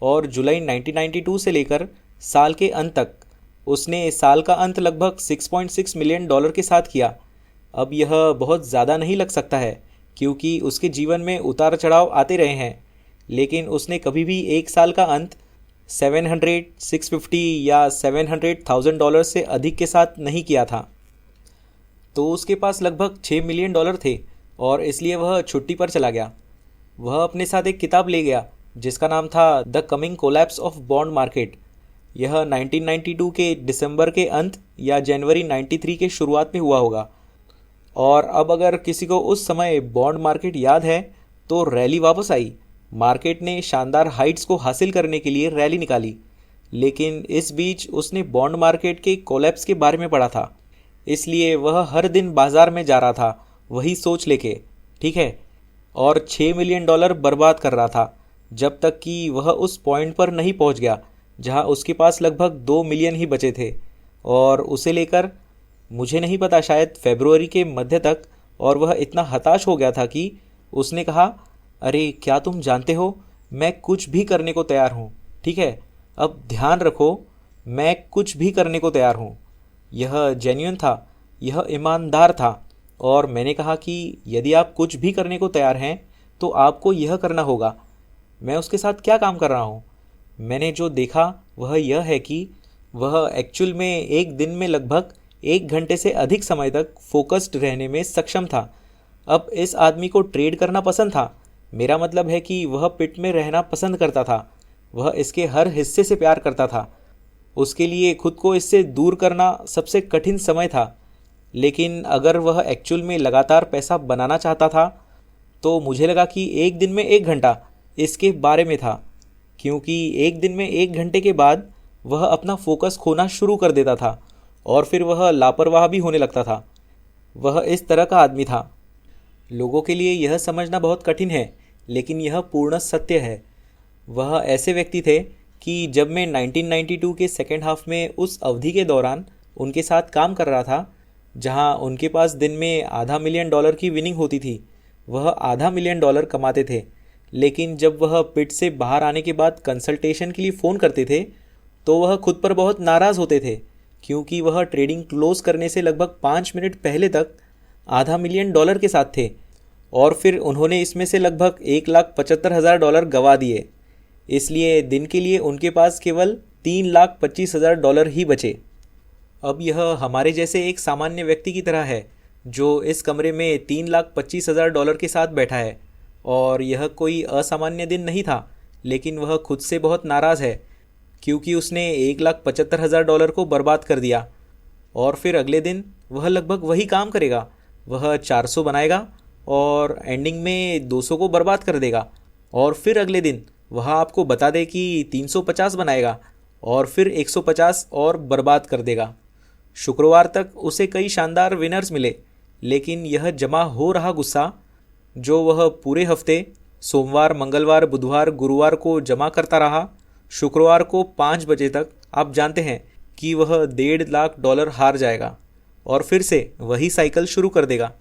और जुलाई 1992 से लेकर साल के अंत तक उसने साल का अंत लगभग $6.6 मिलियन के साथ किया। अब यह बहुत ज़्यादा नहीं लग सकता है क्योंकि उसके जीवन में उतार चढ़ाव आते रहे हैं, लेकिन उसने कभी भी एक साल का अंत 700, 650 या $700,000 से अधिक के साथ नहीं किया था। तो उसके पास लगभग $6 मिलियन थे और इसलिए वह छुट्टी पर चला गया। वह अपने साथ एक किताब ले गया जिसका नाम था the coming collapse of bond market. यह 1992 के दिसंबर के अंत या जनवरी 93 के शुरुआत में हुआ होगा। और अब अगर किसी को उस समय बॉन्ड मार्केट याद है तो रैली वापस आई। मार्केट ने शानदार हाइट्स को हासिल करने के लिए रैली निकाली, लेकिन इस बीच उसने बॉन्ड मार्केट के कोलैप्स के बारे में पढ़ा था, इसलिए वह हर दिन बाजार में जा रहा था वही सोच लेके, ठीक है, और $6 मिलियन बर्बाद कर रहा था जब तक कि वह उस पॉइंट पर नहीं पहुंच गया जहां उसके पास लगभग 2 मिलियन ही बचे थे। और उसे लेकर मुझे नहीं पता, शायद फरवरी के मध्य तक, और वह इतना हताश हो गया था कि उसने कहा, अरे क्या तुम जानते हो, मैं कुछ भी करने को तैयार हूँ, ठीक है, अब ध्यान रखो, मैं कुछ भी करने को तैयार हूँ। यह जेन्युइन था, यह ईमानदार था। और मैंने कहा कि यदि आप कुछ भी करने को तैयार हैं तो आपको यह करना होगा। मैं उसके साथ क्या काम कर रहा हूँ? मैंने जो देखा वह यह है कि वह एक्चुअल में एक दिन में लगभग 1 घंटे से अधिक समय तक फोकस्ड रहने में सक्षम था। अब इस आदमी को ट्रेड करना पसंद था। मेरा मतलब है कि वह पिट में रहना पसंद करता था। वह इसके हर हिस्से से प्यार करता था। उसके लिए खुद को इससे दूर करना सबसे कठिन समय था। लेकिन अगर वह एक्चुअल में लगातार पैसा बनाना चाहता था तो मुझे लगा कि एक दिन में 1 घंटा इसके बारे में था, क्योंकि एक दिन में 1 घंटे के बाद वह अपना फोकस खोना शुरू कर देता था और फिर वह लापरवाह भी होने लगता था। वह इस तरह का आदमी था। लोगों के लिए यह समझना बहुत कठिन है, लेकिन यह पूर्ण सत्य है। वह ऐसे व्यक्ति थे कि जब मैं 1992 के सेकेंड हाफ में उस अवधि के दौरान उनके साथ काम कर रहा था जहां उनके पास दिन में $500 मिलियन की विनिंग होती थी, वह $500 मिलियन कमाते थे। लेकिन जब वह पिट से बाहर आने के बाद कंसल्टेशन के लिए फ़ोन करते थे तो वह खुद पर बहुत नाराज़ होते थे, क्योंकि वह ट्रेडिंग क्लोज करने से लगभग 5 मिनट पहले तक $500 मिलियन के साथ थे और फिर उन्होंने इसमें से लगभग $1,75,000 गंवा दिए। इसलिए दिन के लिए उनके पास केवल $3,25,000 ही बचे। अब यह हमारे जैसे एक सामान्य व्यक्ति की तरह है जो इस कमरे में $3,25,000 के साथ बैठा है, और यह कोई असामान्य दिन नहीं था, लेकिन वह खुद से बहुत नाराज़ है क्योंकि उसने $1,75,000 को बर्बाद कर दिया। और फिर अगले दिन वह लगभग वही काम करेगा। वह 400 बनाएगा और एंडिंग में 200 को बर्बाद कर देगा, और फिर अगले दिन वह आपको बता दे कि 350 बनाएगा और फिर 150 और बर्बाद कर देगा। शुक्रवार तक उसे कई शानदार विनर्स मिले, लेकिन यह जमा हो रहा गुस्सा जो वह पूरे हफ्ते सोमवार, मंगलवार, बुधवार, गुरुवार को जमा करता रहा, शुक्रवार को 5 बजे तक आप जानते हैं कि वह $1.5 लाख हार जाएगा और फिर से वही साइकिल शुरू कर देगा।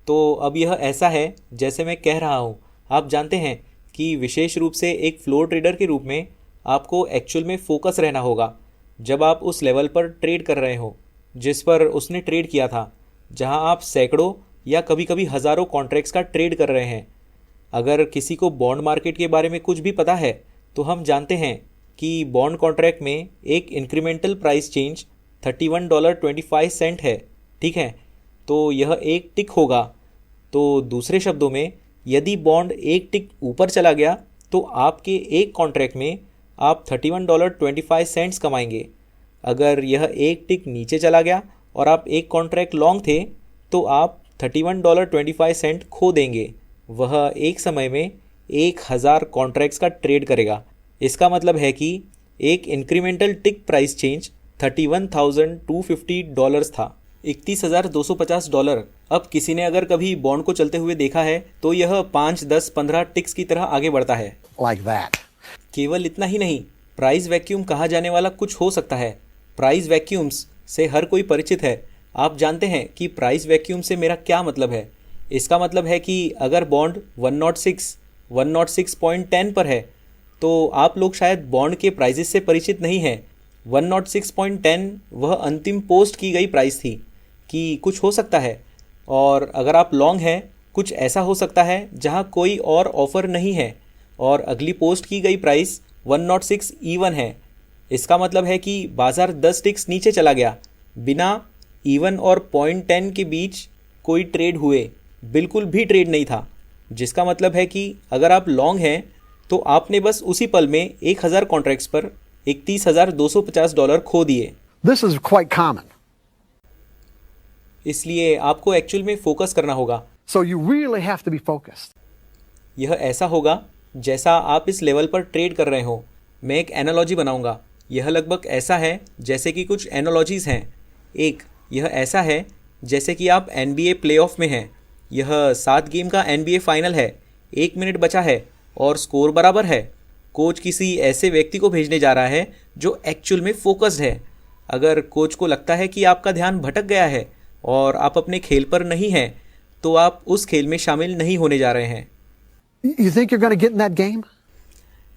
तो अब यह ऐसा है जैसे मैं कह रहा हूँ। आप जानते हैं कि विशेष रूप से एक फ्लोर ट्रेडर के रूप में आपको एक्चुअल में फोकस रहना होगा जब आप उस लेवल पर ट्रेड कर रहे हो जिस पर उसने ट्रेड किया था, जहां आप सैकड़ों या कभी कभी हज़ारों कॉन्ट्रैक्ट्स का ट्रेड कर रहे हैं। अगर किसी को बॉन्ड मार्केट के बारे में कुछ भी पता है तो हम जानते हैं कि बॉन्ड कॉन्ट्रैक्ट में एक इंक्रीमेंटल प्राइस चेंज $31.25 है, ठीक है, तो यह एक टिक होगा। तो दूसरे शब्दों में, यदि बॉन्ड एक टिक ऊपर चला गया तो आपके एक कॉन्ट्रैक्ट में आप $31.25 कमाएंगे। अगर यह एक टिक नीचे चला गया और आप एक कॉन्ट्रैक्ट लॉन्ग थे तो आप $31.25 खो देंगे। वह एक समय में 1000 कॉन्ट्रैक्ट्स का ट्रेड करेगा। इसका मतलब है कि एक इंक्रीमेंटल टिक प्राइस चेंज $31,250 था, $31,250। अब किसी ने अगर कभी बॉन्ड को चलते हुए देखा है तो यह 5, 10, 15 टिक्स की तरह आगे बढ़ता है।
Like that.
केवल इतना ही नहीं, प्राइस वैक्यूम कहा जाने वाला कुछ हो सकता है। प्राइस वैक्यूम्स से हर कोई परिचित है। आप जानते हैं कि प्राइस वैक्यूम से मेरा क्या मतलब है। इसका मतलब है कि अगर बॉन्ड 106.10 पर है तो आप लोग शायद बॉन्ड के प्राइजेस से परिचित नहीं हैं। 106.10 वह अंतिम पोस्ट की गई प्राइस थी कि कुछ हो सकता है, और अगर आप लॉन्ग हैं कुछ ऐसा हो सकता है जहां कोई और ऑफ़र नहीं है और अगली पोस्ट की गई प्राइस 106 इवन है। इसका मतलब है कि बाज़ार 10 टिक्स नीचे चला गया बिना इवन और 0.10 के बीच कोई ट्रेड हुए, बिल्कुल भी ट्रेड नहीं था। जिसका मतलब है कि अगर आप लॉन्ग हैं तो आपने बस उसी पल में 1000 कॉन्ट्रैक्ट्स पर $31,250 खो दिए।
This is quite common.
इसलिए आपको एक्चुअल में फोकस करना होगा।
So you really have to be focused.
यह ऐसा होगा जैसा आप इस लेवल पर ट्रेड कर रहे हो। मैं एक एनालॉजी बनाऊंगा। यह लगभग ऐसा है जैसे कि कुछ एनालॉजीज़ हैं। एक, यह ऐसा है जैसे कि आप NBA प्लेऑफ में हैं। यह 7 गेम का NBA फाइनल है, 1 मिनट बचा है और स्कोर बराबर है। कोच किसी ऐसे व्यक्ति को भेजने जा रहा है जो एक्चुअल में फोकस्ड है। अगर कोच को लगता है कि आपका ध्यान भटक गया है और आप अपने खेल पर नहीं हैं तो आप उस खेल में शामिल नहीं होने जा रहे हैं।
You think you're going to get in that game?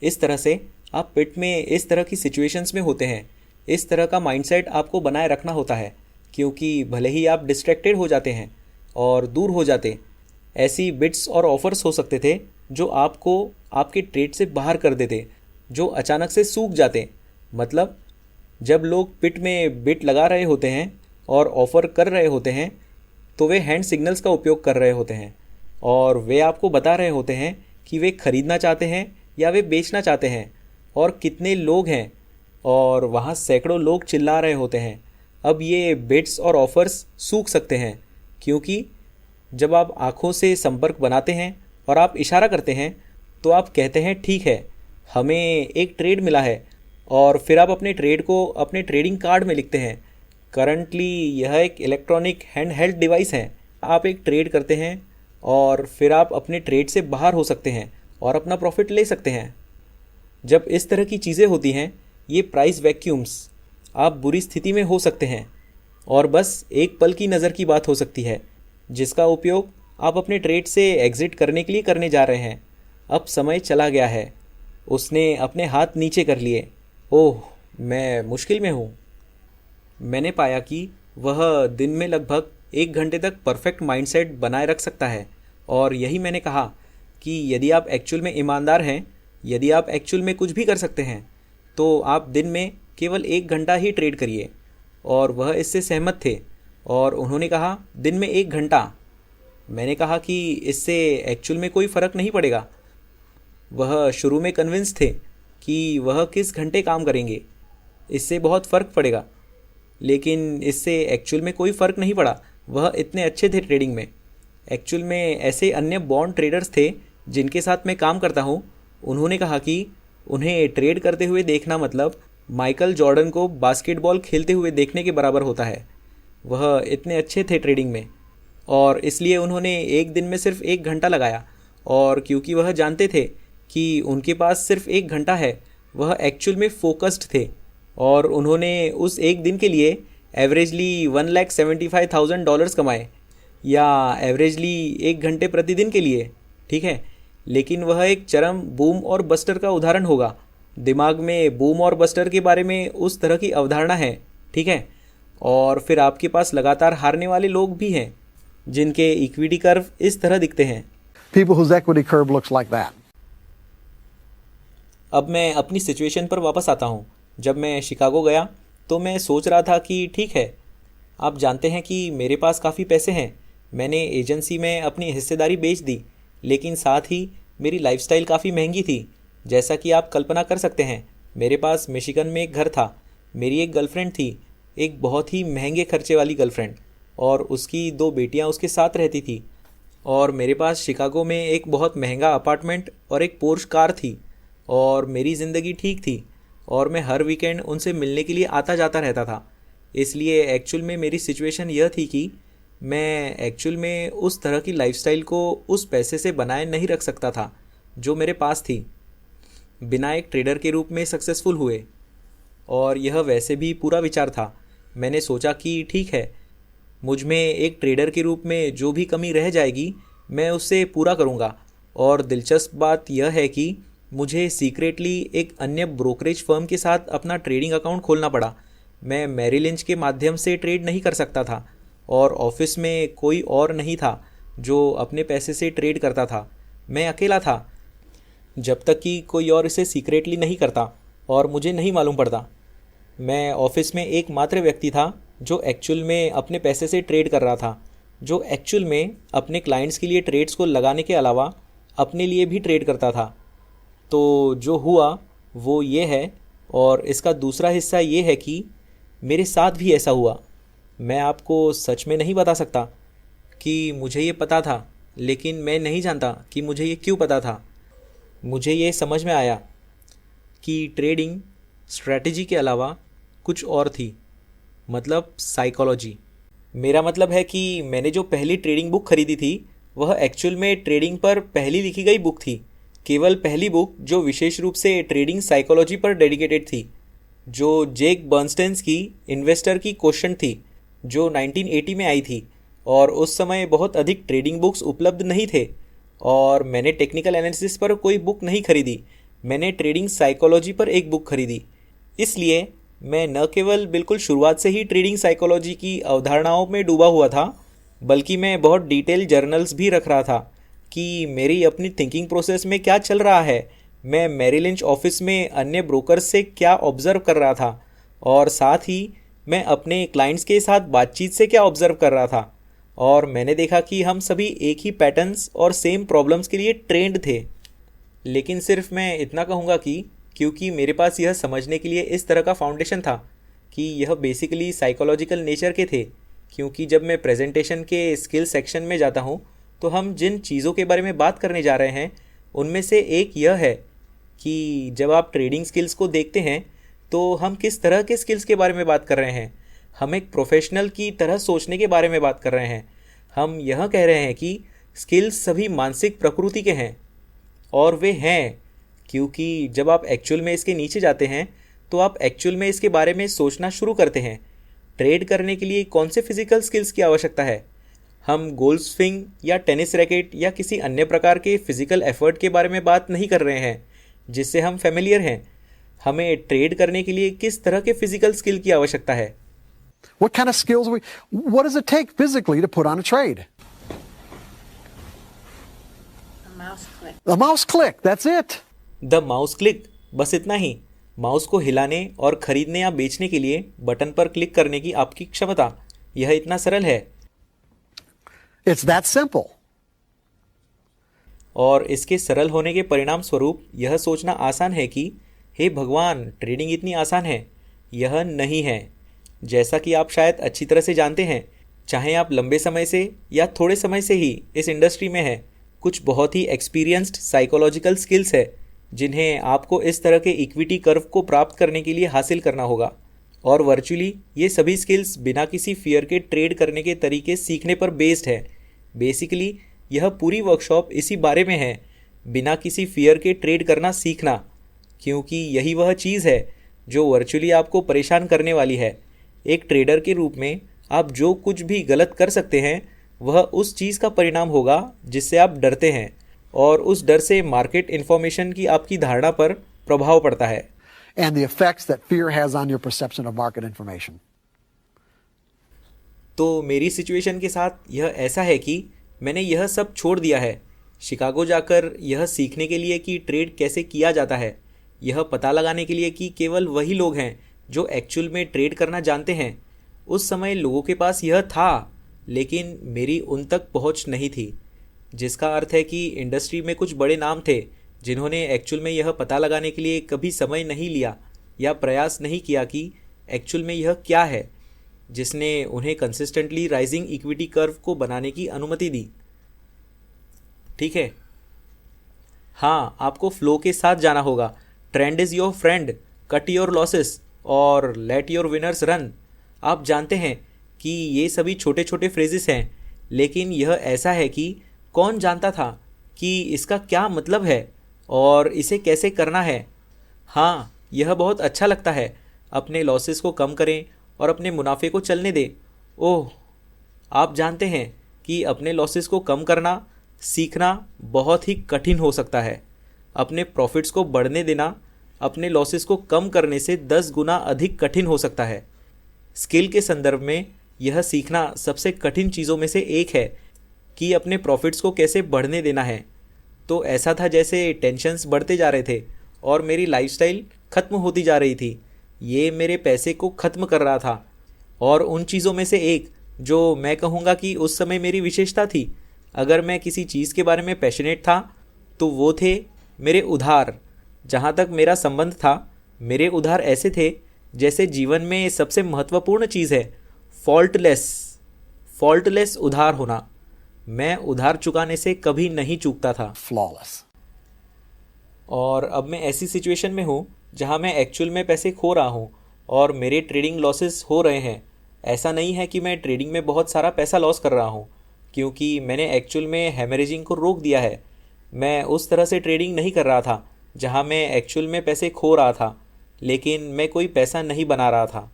इस तरह से आप पिट में इस तरह की सिचुएशंस में होते हैं। इस तरह का माइंडसेट आपको बनाए रखना होता है, क्योंकि भले ही आप डिस्ट्रैक्टेड हो जाते हैं और दूर हो जाते, ऐसी बिट्स और ऑफर्स हो सकते थे जो आपको आपके ट्रेड से बाहर कर देते, जो अचानक से सूख जाते। मतलब जब लोग पिट में बिट लगा रहे होते हैं और ऑफ़र कर रहे होते हैं तो वे हैंड सिग्नल्स का उपयोग कर रहे होते हैं और वे आपको बता रहे होते हैं कि वे खरीदना चाहते हैं या वे बेचना चाहते हैं और कितने लोग हैं, और वहाँ सैकड़ों लोग चिल्ला रहे होते हैं। अब ये बिट्स और ऑफ़र्स सूख सकते हैं, क्योंकि जब आप आँखों से संपर्क बनाते हैं और आप इशारा करते हैं तो आप कहते हैं ठीक है, हमें एक ट्रेड मिला है, और फिर आप अपने ट्रेड को अपने ट्रेडिंग कार्ड में लिखते हैं। करंटली यह एक इलेक्ट्रॉनिक हैंड हेल्ड डिवाइस है। आप एक ट्रेड करते हैं और फिर आप अपने ट्रेड से बाहर हो सकते हैं और अपना प्रॉफिट ले सकते हैं। जब इस तरह की चीज़ें होती हैं, ये प्राइस वैक्यूम्स, आप बुरी स्थिति में हो सकते हैं और बस एक पल की नज़र की बात हो सकती है जिसका उपयोग आप अपने ट्रेड से एग्ज़िट करने के लिए करने जा रहे हैं। अब समय चला गया है। उसने अपने हाथ नीचे कर लिए। ओह, मैं मुश्किल में हूँ। मैंने पाया कि वह दिन में लगभग 1 घंटे तक परफेक्ट माइंडसेट बनाए रख सकता है, और यही मैंने कहा कि यदि आप एक्चुअल में ईमानदार हैं, यदि आप एक्चुअल में कुछ भी कर सकते हैं, तो आप दिन में केवल 1 घंटा ही ट्रेड करिए। और वह इससे सहमत थे और उन्होंने कहा दिन में 1 घंटा। मैंने कहा कि इससे एक्चुअल में कोई फ़र्क नहीं पड़ेगा। वह शुरू में कन्विंस थे कि वह किस घंटे काम करेंगे, इससे बहुत फ़र्क पड़ेगा, लेकिन इससे एक्चुअल में कोई फ़र्क नहीं पड़ा। वह इतने अच्छे थे ट्रेडिंग में। एक्चुअल में ऐसे अन्य बॉन्ड ट्रेडर्स थे जिनके साथ मैं काम करता हूँ। उन्होंने कहा कि उन्हें ट्रेड करते हुए देखना मतलब माइकल जॉर्डन को बास्केटबॉल खेलते हुए देखने के बराबर होता है। वह इतने अच्छे थे ट्रेडिंग में, और इसलिए उन्होंने एक दिन में सिर्फ 1 घंटा लगाया, और क्योंकि वह जानते थे कि उनके पास सिर्फ 1 घंटा है, वह एक्चुअल में फोकस्ड थे, और उन्होंने उस एक दिन के लिए एवरेजली $1,75,000 कमाए, या एवरेजली 1 घंटे प्रतिदिन के लिए, ठीक है। लेकिन वह एक चरम बूम और बस्टर का उदाहरण होगा। दिमाग में बूम और बस्टर के बारे में उस तरह की अवधारणा है, ठीक है। और फिर आपके पास लगातार हारने वाले लोग भी हैं जिनके इक्विटी कर्व इस तरह दिखते हैं।
People whose equity curve looks like that.
अब मैं अपनी सिचुएशन पर वापस आता हूँ। जब मैं शिकागो गया तो मैं सोच रहा था कि ठीक है, आप जानते हैं कि मेरे पास काफ़ी पैसे हैं। मैंने एजेंसी में अपनी हिस्सेदारी बेच दी, लेकिन साथ ही मेरी लाइफस्टाइल काफ़ी महंगी थी। जैसा कि आप कल्पना कर सकते हैं, मेरे पास मिशिगन में एक घर था, मेरी एक गर्लफ्रेंड थी, एक बहुत ही महंगे खर्चे वाली गर्लफ्रेंड, और उसकी 2 बेटियां उसके साथ रहती थी, और मेरे पास शिकागो में एक बहुत महंगा अपार्टमेंट और एक पोर्श कार थी, और मेरी ज़िंदगी ठीक थी, और मैं हर वीकेंड उनसे मिलने के लिए आता जाता रहता था। इसलिए एक्चुअल में मेरी सिचुएशन यह थी कि मैं एक्चुअल में उस तरह की लाइफस्टाइल को उस पैसे से बनाए नहीं रख सकता था जो मेरे पास थी। बिना एक ट्रेडर के रूप में सक्सेसफुल हुए, और यह वैसे भी पूरा विचार था। मैंने सोचा कि ठीक है, मुझ में एक ट्रेडर के रूप में जो भी कमी रह जाएगी मैं उससे पूरा करूँगा। और दिलचस्प बात यह है कि मुझे सीक्रेटली एक अन्य ब्रोकरेज फर्म के साथ अपना ट्रेडिंग अकाउंट खोलना पड़ा। मैं मैरी लिंच के माध्यम से ट्रेड नहीं कर सकता था और ऑफिस में कोई और नहीं था जो अपने पैसे से ट्रेड करता था। मैं अकेला था जब तक कि कोई और इसे सीक्रेटली नहीं करता और मुझे नहीं मालूम पड़ता। मैं ऑफिस में एकमात्र व्यक्ति था जो एक्चुअल में अपने पैसे से ट्रेड कर रहा था, जो एक्चुअल में अपने क्लाइंट्स के लिए ट्रेड्स को लगाने के अलावा अपने लिए भी ट्रेड करता था। तो जो हुआ वो ये है, और इसका दूसरा हिस्सा ये है कि मेरे साथ भी ऐसा हुआ। मैं आपको सच में नहीं बता सकता कि मुझे ये पता था, लेकिन मैं नहीं जानता कि मुझे ये क्यों पता था। मुझे ये समझ में आया कि ट्रेडिंग स्ट्रैटेजी के अलावा कुछ और थी, मतलब साइकोलॉजी। मेरा मतलब है कि मैंने जो पहली ट्रेडिंग बुक खरीदी थी वह एक्चुअल में ट्रेडिंग पर पहली लिखी गई बुक थी, केवल पहली बुक जो विशेष रूप से ट्रेडिंग साइकोलॉजी पर डेडिकेटेड थी, जो जैक बर्नस्टेन्स की इन्वेस्टर की क्वेश्चन थी, जो 1980 में आई थी। और उस समय बहुत अधिक ट्रेडिंग बुक्स उपलब्ध नहीं थे और मैंने टेक्निकल एनालिसिस पर कोई बुक नहीं खरीदी। मैंने ट्रेडिंग साइकोलॉजी पर एक बुक खरीदी। इसलिए मैं न केवल बिल्कुल शुरुआत से ही ट्रेडिंग साइकोलॉजी की अवधारणाओं में डूबा हुआ था, बल्कि मैं बहुत डिटेल जर्नल्स भी रख रहा था कि मेरी अपनी थिंकिंग प्रोसेस में क्या चल रहा है। मैं मैरी लिंच ऑफिस में अन्य ब्रोकर्स से क्या ऑब्जर्व कर रहा था और साथ ही मैं अपने क्लाइंट्स के साथ बातचीत से क्या ऑब्जर्व कर रहा था। और मैंने देखा कि हम सभी एक ही पैटर्न्स और सेम प्रॉब्लम्स के लिए ट्रेंड थे। लेकिन सिर्फ मैं इतना कहूँगा कि क्योंकि मेरे पास यह समझने के लिए इस तरह का फाउंडेशन था कि यह बेसिकली साइकोलॉजिकल नेचर के थे, क्योंकि जब मैं प्रेजेंटेशन के स्किल सेक्शन में जाता हूँ तो हम जिन चीज़ों के बारे में बात करने जा रहे हैं उनमें से एक यह है कि जब आप ट्रेडिंग स्किल्स को देखते हैं तो हम किस तरह के स्किल्स के बारे में बात कर रहे हैं। हम एक प्रोफेशनल की तरह सोचने के बारे में बात कर रहे हैं। हम यह कह रहे हैं कि स्किल्स सभी मानसिक प्रकृति के हैं, और वे हैं क्योंकि जब आप एक्चुअल में इसके नीचे जाते हैं तो आप एक्चुअल में इसके बारे में सोचना शुरू करते हैं। ट्रेड करने के लिए कौन से फिजिकल स्किल्स की आवश्यकता है? हम गोल्फ स्विंग या टेनिस रैकेट या किसी अन्य प्रकार के फिजिकल एफर्ट के बारे में बात नहीं कर रहे हैं जिससे हम फेमिलियर हैं। हमें ट्रेड करने के लिए किस तरह के फिजिकल स्किल की आवश्यकता है?
What kind of skills what does it take physically to put on a trade?
A mouse click.
A mouse click, that's it.
The mouse click, बस इतना ही। माउस को हिलाने और खरीदने या बेचने के लिए बटन पर क्लिक करने की आपकी क्षमता, यह इतना सरल है।
It's that simple.
और इसके सरल होने के परिणाम स्वरूप यह सोचना आसान है कि हे भगवान, ट्रेडिंग इतनी आसान है। यह नहीं है। जैसा कि आप शायद अच्छी तरह से जानते हैं, चाहे आप लंबे समय से या थोड़े समय से ही इस इंडस्ट्री में हैं, कुछ बहुत ही एक्सपीरियंस्ड साइकोलॉजिकल स्किल्स है जिन्हें आपको इस तरह के इक्विटी कर्व को प्राप्त करने के लिए हासिल करना होगा। और वर्चुअली ये सभी स्किल्स बिना किसी फियर के ट्रेड करने के तरीके सीखने पर बेस्ड है। बेसिकली यह पूरी वर्कशॉप इसी बारे में है, बिना किसी फियर के ट्रेड करना सीखना, क्योंकि यही वह चीज़ है जो वर्चुअली आपको परेशान करने वाली है। एक ट्रेडर के रूप में आप जो कुछ भी गलत कर सकते हैं वह उस चीज़ का परिणाम होगा जिससे आप डरते हैं, और उस डर से मार्केट इन्फॉर्मेशन की आपकी धारणा पर प्रभाव पड़ता है।
And the effects that fear has on your perception of market information.
तो मेरी सिचुएशन के साथ यह ऐसा है कि मैंने यह सब छोड़ दिया है, शिकागो जाकर यह सीखने के लिए कि ट्रेड कैसे किया जाता है, यह पता लगाने के लिए कि केवल वही लोग हैं जो एक्चुअल में ट्रेड करना जानते हैं। उस समय लोगों के पास यह था, लेकिन मेरी उन तक पहुंच नहीं थी, जिसका अर्थ है कि इंडस्ट्री में कुछ बड़े नाम थे जिन्होंने एक्चुअल में यह पता लगाने के लिए कभी समय नहीं लिया या प्रयास नहीं किया कि एक्चुअल में यह क्या है, जिसने उन्हें कंसिस्टेंटली राइजिंग इक्विटी कर्व को बनाने की अनुमति दी। ठीक है, हाँ, आपको फ्लो के साथ जाना होगा। Trend is your friend, cut your losses और लेट योर विनर्स रन। आप जानते हैं कि ये सभी छोटे छोटे फ्रेजेस हैं, लेकिन यह ऐसा है कि कौन जानता था कि इसका क्या मतलब है और इसे कैसे करना है। हाँ, यह बहुत अच्छा लगता है। अपने लॉसेस को कम करें और अपने मुनाफे को चलने दें। ओह, आप जानते हैं कि अपने लॉसेस को कम करना सीखना बहुत ही कठिन हो सकता है। अपने प्रॉफिट्स को बढ़ने देना अपने लॉसेस को कम करने से 10 गुना अधिक कठिन हो सकता है। स्किल के संदर्भ में यह सीखना सबसे कठिन चीज़ों में से एक है कि अपने प्रॉफिट्स को कैसे बढ़ने देना है। तो ऐसा था जैसे टेंशन्स बढ़ते जा रहे थे और मेरी लाइफस्टाइल ख़त्म होती जा रही थी। ये मेरे पैसे को ख़त्म कर रहा था। और उन चीज़ों में से एक जो मैं कहूँगा कि उस समय मेरी विशेषता थी, अगर मैं किसी चीज़ के बारे में पैशनेट था तो वो थे मेरे उधार। जहाँ तक मेरा संबंध था, मेरे उधार ऐसे थे जैसे जीवन में सबसे महत्वपूर्ण चीज़ है फॉल्टलेस उधार होना। मैं उधार चुकाने से कभी नहीं चूकता था।
Flawless.
और अब मैं ऐसी सिचुएशन में हूँ जहाँ मैं एक्चुअल में पैसे खो रहा हूँ और मेरे ट्रेडिंग लॉसेस हो रहे हैं। ऐसा नहीं है कि मैं ट्रेडिंग में बहुत सारा पैसा लॉस कर रहा हूँ, क्योंकि मैंने एक्चुअल में हैमरेजिंग को रोक दिया है। मैं उस तरह से ट्रेडिंग नहीं कर रहा था जहाँ मैं एक्चुअल में पैसे खो रहा था, लेकिन मैं कोई पैसा नहीं बना रहा था।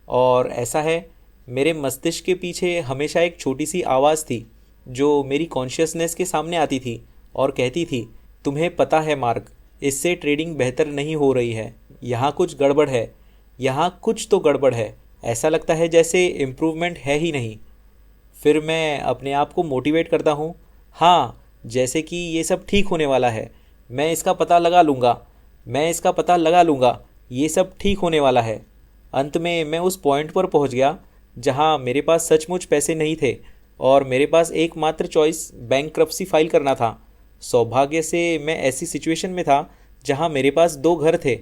और ऐसा है, मेरे मस्तिष्क के पीछे हमेशा एक छोटी सी आवाज़ थी जो मेरी कॉन्शियसनेस के सामने आती थी और कहती थी, तुम्हें पता है मार्क, इससे ट्रेडिंग बेहतर नहीं हो रही है। यहाँ कुछ गड़बड़ है, यहाँ कुछ तो गड़बड़ है। ऐसा लगता है जैसे इम्प्रूवमेंट है ही नहीं। फिर मैं अपने आप को मोटिवेट करता हूँ, हाँ, जैसे कि ये सब ठीक होने वाला है, मैं इसका पता लगा लूँगा, ये सब ठीक होने वाला है। अंत में मैं उस पॉइंट पर पहुँच गया जहाँ मेरे पास सचमुच पैसे नहीं थे और मेरे पास एकमात्र चॉइस बैंकरप्सी फाइल करना था। सौभाग्य से मैं ऐसी सिचुएशन में था जहाँ मेरे पास 2 घर थे,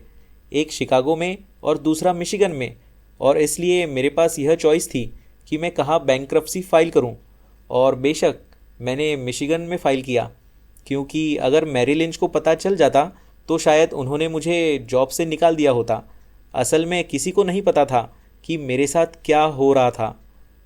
एक शिकागो में और दूसरा मिशिगन में, और इसलिए मेरे पास यह चॉइस थी कि मैं कहाँ बैंकरप्सी फाइल करूं। और बेशक मैंने मिशिगन में फ़ाइल किया, क्योंकि अगर मैरी लिंच को पता चल जाता तो शायद उन्होंने मुझे जॉब से निकाल दिया होता। असल में किसी को नहीं पता था कि मेरे साथ क्या हो रहा था।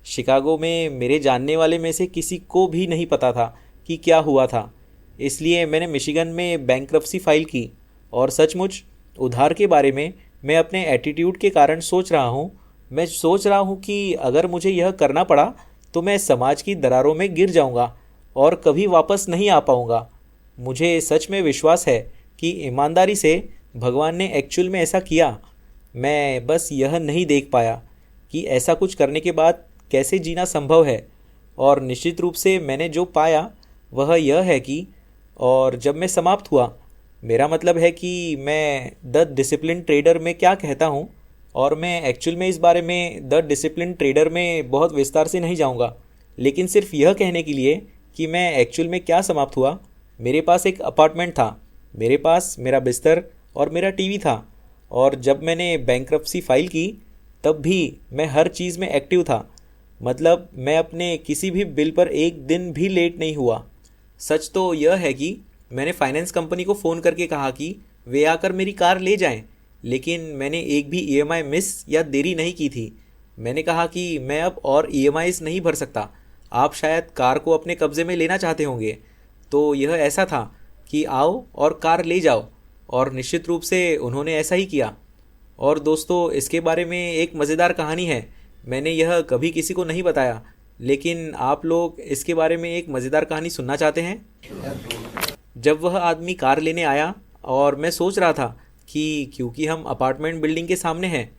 शिकागो में मेरे जानने वाले में से किसी को भी नहीं पता था कि क्या हुआ था। इसलिए मैंने मिशिगन में बैंकरप्सी फाइल की। और सचमुच उधार के बारे में मैं अपने एटीट्यूड के कारण सोच रहा हूँ। मैं सोच रहा हूँ कि अगर मुझे यह करना पड़ा तो मैं समाज की दरारों में गिर जाऊँगा और कभी वापस नहीं आ पाऊँगा। मुझे सच में विश्वास है कि ईमानदारी से भगवान ने एक्चुअल में ऐसा किया। मैं बस यह नहीं देख पाया कि ऐसा कुछ करने के बाद कैसे जीना संभव है। और निश्चित रूप से मैंने जो पाया वह यह है कि, और जब मैं समाप्त हुआ, मेरा मतलब है कि मैं द डिसिप्लिन ट्रेडर में क्या कहता हूँ, और मैं एक्चुअल में इस बारे में द डिसिप्लिन ट्रेडर में बहुत विस्तार से नहीं जाऊँगा, लेकिन सिर्फ यह कहने के लिए कि मैं एक्चुअल में क्या समाप्त हुआ। मेरे पास एक अपार्टमेंट था, मेरे पास मेरा बिस्तर और मेरा टीवी था, और जब मैंने बैंकरप्सी फाइल की तब भी मैं हर चीज़ में एक्टिव था। मतलब मैं अपने किसी भी बिल पर एक दिन भी लेट नहीं हुआ। सच तो यह है कि मैंने फाइनेंस कंपनी को फ़ोन करके कहा कि वे आकर मेरी कार ले जाएं, लेकिन मैंने एक भी ईएमआई मिस या देरी नहीं की थी। मैंने कहा कि मैं अब और ईएमआईस नहीं भर सकता, आप शायद कार को अपने कब्ज़े में लेना चाहते होंगे। तो यह ऐसा था कि आओ और कार ले जाओ, और निश्चित रूप से उन्होंने ऐसा ही किया। और दोस्तों, इसके बारे में एक मज़ेदार कहानी है। मैंने यह कभी किसी को नहीं बताया, लेकिन आप लोग इसके बारे में एक मज़ेदार कहानी सुनना चाहते हैं? जब वह आदमी कार लेने आया और मैं सोच रहा था कि क्योंकि हम अपार्टमेंट बिल्डिंग के सामने हैं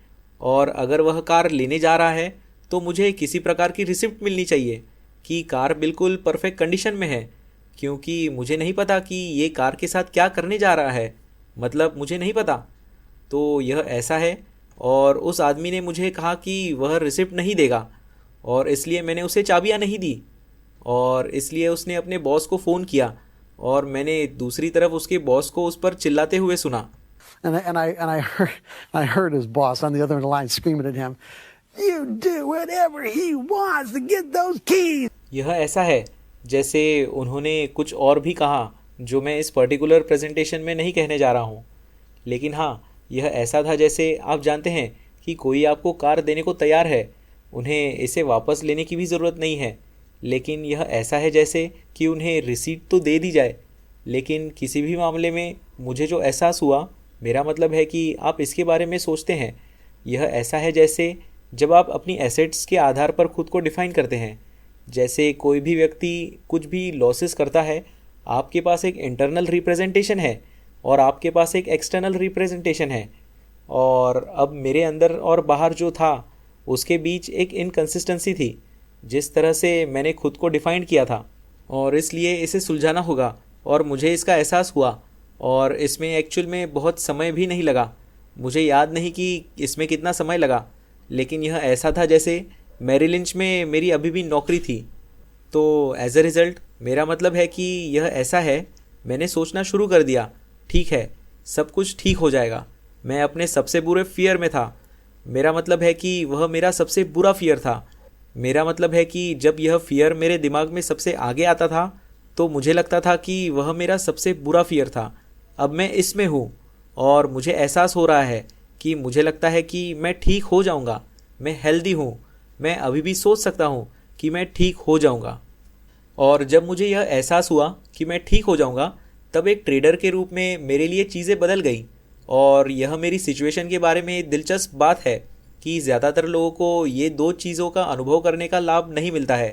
और अगर वह कार लेने जा रहा है तो मुझे किसी प्रकार की रिसिप्ट मिलनी चाहिए कि कार बिल्कुल परफेक्ट कंडीशन में है, क्योंकि मुझे नहीं पता कि ये कार के साथ क्या करने जा रहा है। मतलब मुझे नहीं पता। तो यह ऐसा है, और उस आदमी ने मुझे कहा कि वह रिसिप्ट नहीं देगा, और इसलिए मैंने उसे चाबियां नहीं दी, और इसलिए उसने अपने बॉस को फ़ोन किया, और मैंने दूसरी तरफ उसके बॉस को उस पर चिल्लाते हुए सुना।
I heard his boss on the other end of the line screaming at him, "You do whatever he wants to get those keys."
यह ऐसा है जैसे उन्होंने कुछ और भी कहा जो मैं इस पर्टिकुलर प्रेजेंटेशन में नहीं कहने जा रहा हूँ। लेकिन हाँ, यह ऐसा था जैसे आप जानते हैं कि कोई आपको कार देने को तैयार है, उन्हें इसे वापस लेने की भी ज़रूरत नहीं है, लेकिन यह ऐसा है जैसे कि उन्हें रिसीट तो दे दी जाए। लेकिन किसी भी मामले में मुझे जो एहसास हुआ, मेरा मतलब है कि आप इसके बारे में सोचते हैं, यह ऐसा है जैसे जब आप अपनी एसेट्स के आधार पर खुद को डिफ़ाइन करते हैं जैसे कोई भी व्यक्ति कुछ भी लॉसेस करता है, आपके पास एक इंटरनल रिप्रेजेंटेशन है और आपके पास एक एक्सटर्नल रिप्रेजेंटेशन है, और अब मेरे अंदर और बाहर जो था उसके बीच एक इनकंसिस्टेंसी थी जिस तरह से मैंने खुद को डिफाइन किया था, और इसलिए इसे सुलझाना होगा। और मुझे इसका एहसास हुआ, और इसमें एक्चुअल में बहुत समय भी नहीं लगा। मुझे याद नहीं कि इसमें कितना समय लगा, लेकिन यह ऐसा था जैसे मैरी लिंच में मेरी अभी भी नौकरी थी। तो एज अ रिज़ल्ट मेरा मतलब है कि यह ऐसा है, मैंने सोचना शुरू कर दिया, ठीक है सब कुछ ठीक हो जाएगा। मैं अपने सबसे बुरे फियर में था। मेरा मतलब है कि वह मेरा सबसे बुरा फियर था। मेरा मतलब है कि जब यह फियर मेरे दिमाग में सबसे आगे आता था तो मुझे लगता था कि वह मेरा सबसे बुरा फियर था। अब मैं इसमें हूँ और मुझे एहसास हो रहा है कि मुझे लगता है कि मैं ठीक हो जाऊँगा, मैं हेल्दी हूँ, मैं अभी भी सोच सकता हूँ कि मैं ठीक हो जाऊँगा। और जब मुझे यह एहसास हुआ कि मैं ठीक हो जाऊँगा, तब एक ट्रेडर के रूप में मेरे लिए चीज़ें बदल गई। और यह मेरी सिचुएशन के बारे में दिलचस्प बात है कि ज़्यादातर लोगों को ये दो चीज़ों का अनुभव करने का लाभ नहीं मिलता है।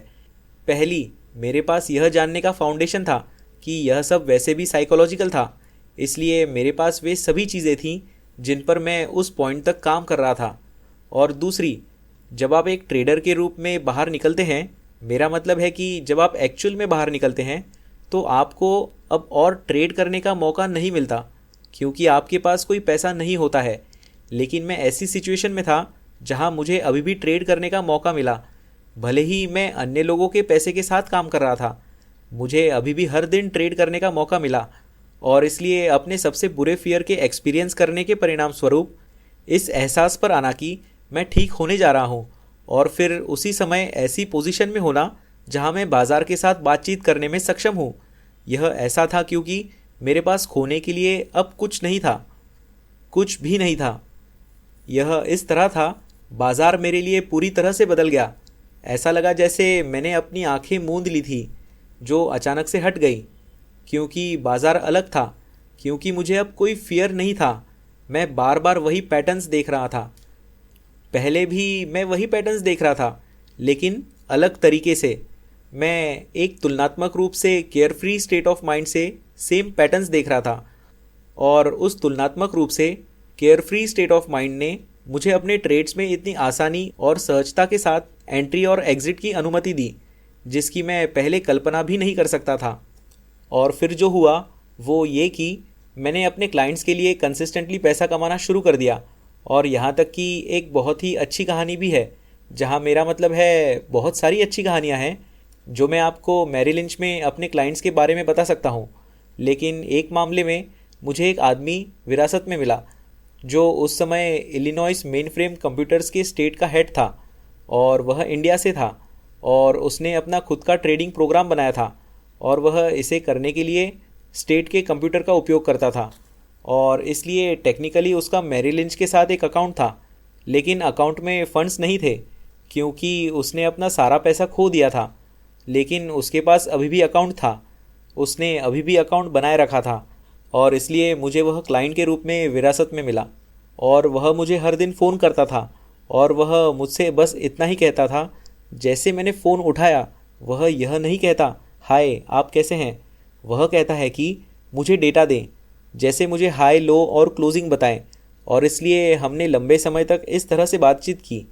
पहली, मेरे पास यह जानने का फाउंडेशन था कि यह सब वैसे भी साइकोलॉजिकल था, इसलिए मेरे पास वे सभी चीज़ें थीं जिन पर मैं उस पॉइंट तक काम कर रहा था। और दूसरी, जब आप एक ट्रेडर के रूप में बाहर निकलते हैं, मेरा मतलब है कि जब आप एक्चुअल में बाहर निकलते हैं तो आपको अब और ट्रेड करने का मौका नहीं मिलता, क्योंकि आपके पास कोई पैसा नहीं होता है। लेकिन मैं ऐसी सिचुएशन में था जहां मुझे अभी भी ट्रेड करने का मौका मिला, भले ही मैं अन्य लोगों के पैसे के साथ काम कर रहा था। मुझे अभी भी हर दिन ट्रेड करने का मौका मिला, और इसलिए अपने सबसे बुरे फियर के एक्सपीरियंस करने के परिणाम स्वरूप इस एहसास पर आना कि मैं ठीक होने जा रहा हूँ, और फिर उसी समय ऐसी पोजीशन में होना जहाँ मैं बाज़ार के साथ बातचीत करने में सक्षम हूँ। यह ऐसा था क्योंकि मेरे पास खोने के लिए अब कुछ नहीं था, कुछ भी नहीं था। यह इस तरह था, बाज़ार मेरे लिए पूरी तरह से बदल गया। ऐसा लगा जैसे मैंने अपनी आंखें मूंद ली थी, जो अचानक से हट गई, क्योंकि बाज़ार अलग था, क्योंकि मुझे अब कोई फियर नहीं था। मैं बार बार वही पैटर्न्स देख रहा था। पहले भी मैं वही पैटर्न्स देख रहा था, लेकिन अलग तरीके से। मैं एक तुलनात्मक रूप से केयरफ्री स्टेट ऑफ माइंड से सेम पैटर्न्स देख रहा था, और उस तुलनात्मक रूप से केयरफ्री स्टेट ऑफ माइंड ने मुझे अपने ट्रेड्स में इतनी आसानी और सहजता के साथ एंट्री और एग्जिट की अनुमति दी, जिसकी मैं पहले कल्पना भी नहीं कर सकता था। और फिर जो हुआ वो ये कि मैंने अपने क्लाइंट्स के लिए कंसिस्टेंटली पैसा कमाना शुरू कर दिया। और यहाँ तक कि एक बहुत ही अच्छी कहानी भी है, जहाँ मेरा मतलब है बहुत सारी अच्छी कहानियाँ हैं जो मैं आपको मैरी लिंच में अपने क्लाइंट्स के बारे में बता सकता हूँ। लेकिन एक मामले में मुझे एक आदमी विरासत में मिला जो उस समय इलिनॉइस मेनफ्रेम कंप्यूटर्स के स्टेट का हेड था, और वह इंडिया से था, और उसने अपना खुद का ट्रेडिंग प्रोग्राम बनाया था, और वह इसे करने के लिए स्टेट के कंप्यूटर का उपयोग करता था। और इसलिए टेक्निकली उसका मैरी लिंच के साथ एक अकाउंट था, लेकिन अकाउंट में फ़ंड्स नहीं थे क्योंकि उसने अपना सारा पैसा खो दिया था। लेकिन उसके पास अभी भी अकाउंट था, उसने अभी भी अकाउंट बनाए रखा था, और इसलिए मुझे वह क्लाइंट के रूप में विरासत में मिला। और वह मुझे हर दिन फ़ोन करता था, और वह मुझसे बस इतना ही कहता था। जैसे मैंने फ़ोन उठाया, वह यह नहीं कहता हाय आप कैसे हैं, वह कहता है कि मुझे डेटा दें, जैसे मुझे हाई लो और क्लोजिंग बताएं। और इसलिए हमने लंबे समय तक इस तरह से बातचीत की।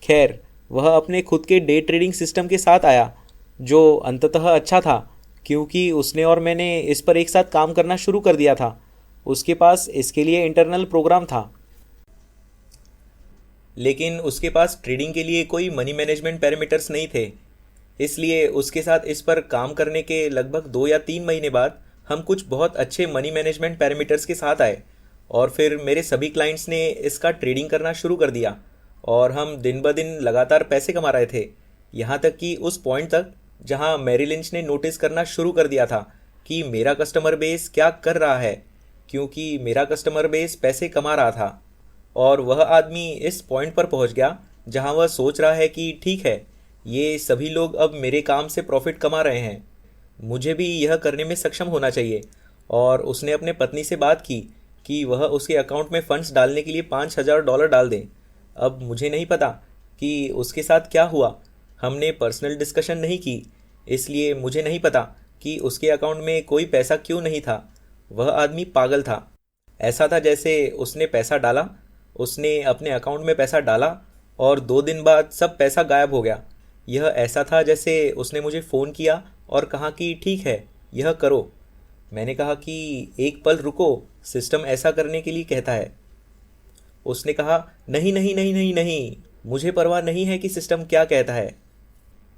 खैर, वह अपने खुद के डे ट्रेडिंग सिस्टम के साथ आया, जो अंततः अच्छा था क्योंकि उसने और मैंने इस पर एक साथ काम करना शुरू कर दिया था। उसके पास इसके लिए इंटरनल प्रोग्राम था, लेकिन उसके पास ट्रेडिंग के लिए कोई मनी मैनेजमेंट पैरामीटर्स नहीं थे। इसलिए उसके साथ इस पर काम करने के लगभग 2 या 3 महीने बाद हम कुछ बहुत अच्छे मनी मैनेजमेंट पैरामीटर्स के साथ आए, और फिर मेरे सभी क्लाइंट्स ने इसका ट्रेडिंग करना शुरू कर दिया, और हम दिन ब दिन लगातार पैसे कमा रहे थे, यहाँ तक कि उस पॉइंट तक जहाँ मैरी लिंच ने नोटिस करना शुरू कर दिया था कि मेरा कस्टमर बेस क्या कर रहा है, क्योंकि मेरा कस्टमर बेस पैसे कमा रहा था। और वह आदमी इस पॉइंट पर पहुंच गया जहां वह सोच रहा है कि ठीक है, ये सभी लोग अब मेरे काम से प्रॉफिट कमा रहे हैं, मुझे भी यह करने में सक्षम होना चाहिए। और उसने अपने पत्नी से बात की कि वह उसके अकाउंट में फ़ंड्स डालने के लिए $5,000 डाल दें। अब मुझे नहीं पता कि उसके साथ क्या हुआ, हमने पर्सनल डिस्कशन नहीं की, इसलिए मुझे नहीं पता कि उसके अकाउंट में कोई पैसा क्यों नहीं था। वह आदमी पागल था। ऐसा था जैसे उसने पैसा डाला, उसने अपने अकाउंट में पैसा डाला और 2 दिन बाद सब पैसा गायब हो गया। यह ऐसा था जैसे उसने मुझे फ़ोन किया और कहा कि ठीक है, यह करो। मैंने कहा कि एक पल रुको, सिस्टम ऐसा करने के लिए कहता है। उसने कहा नहीं नहीं नहीं नहीं नहीं, मुझे परवाह नहीं है कि सिस्टम क्या कहता है।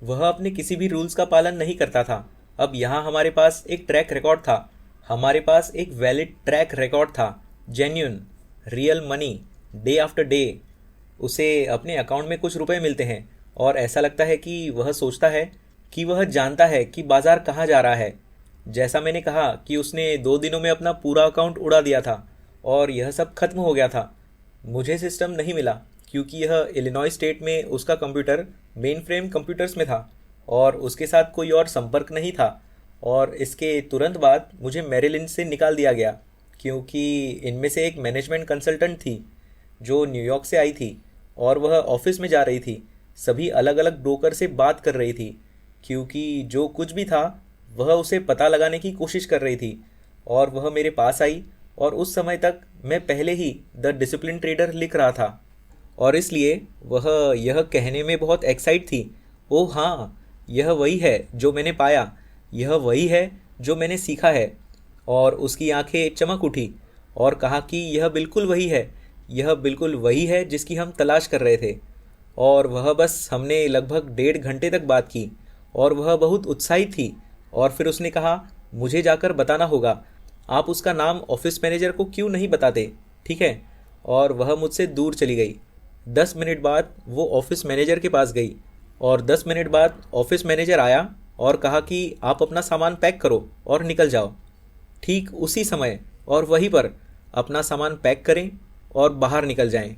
वह अपने किसी भी रूल्स का पालन नहीं करता था। अब यहाँ हमारे पास एक ट्रैक रिकॉर्ड था, हमारे पास एक वैलिड ट्रैक रिकॉर्ड था, genuine, real money, day after day. उसे अपने अकाउंट में कुछ रुपए मिलते हैं और ऐसा लगता है कि वह सोचता है कि वह जानता है कि बाजार कहाँ जा रहा है। जैसा मैंने कहा कि उसने 2 दिनों में अपना पूरा अकाउंट उड़ा दिया था और यह सब खत्म हो गया था। मुझे सिस्टम नहीं मिला क्योंकि यह इलिनॉय स्टेट में उसका कंप्यूटर मेन फ्रेम कंप्यूटर्स में था और उसके साथ कोई और संपर्क नहीं था। और इसके तुरंत बाद मुझे मैरीलैंड से निकाल दिया गया क्योंकि इनमें से एक मैनेजमेंट कंसल्टेंट थी जो न्यूयॉर्क से आई थी और वह ऑफिस में जा रही थी, सभी अलग अलग ब्रोकर से बात कर रही थी क्योंकि जो कुछ भी था वह उसे पता लगाने की कोशिश कर रही थी। और वह मेरे पास आई और उस समय तक मैं पहले ही द डिसिप्लिन ट्रेडर लिख रहा था और इसलिए वह यह कहने में बहुत एक्साइट थी, ओह हाँ, यह वही है जो मैंने पाया, यह वही है जो मैंने सीखा है। और उसकी आंखें चमक उठी और कहा कि यह बिल्कुल वही है, यह बिल्कुल वही है जिसकी हम तलाश कर रहे थे। और वह बस हमने लगभग 1.5 घंटे तक बात की और वह बहुत उत्साहित थी। और फिर उसने कहा मुझे जाकर बताना होगा, आप उसका नाम ऑफिस मैनेजर को क्यों नहीं बताते, ठीक है। और वह मुझसे दूर चली गई। 10 मिनट बाद वो ऑफिस मैनेजर के पास गई और 10 मिनट बाद ऑफिस मैनेजर आया और कहा कि आप अपना सामान पैक करो और निकल जाओ। ठीक उसी समय और वहीं पर अपना सामान पैक करें और बाहर निकल जाएं।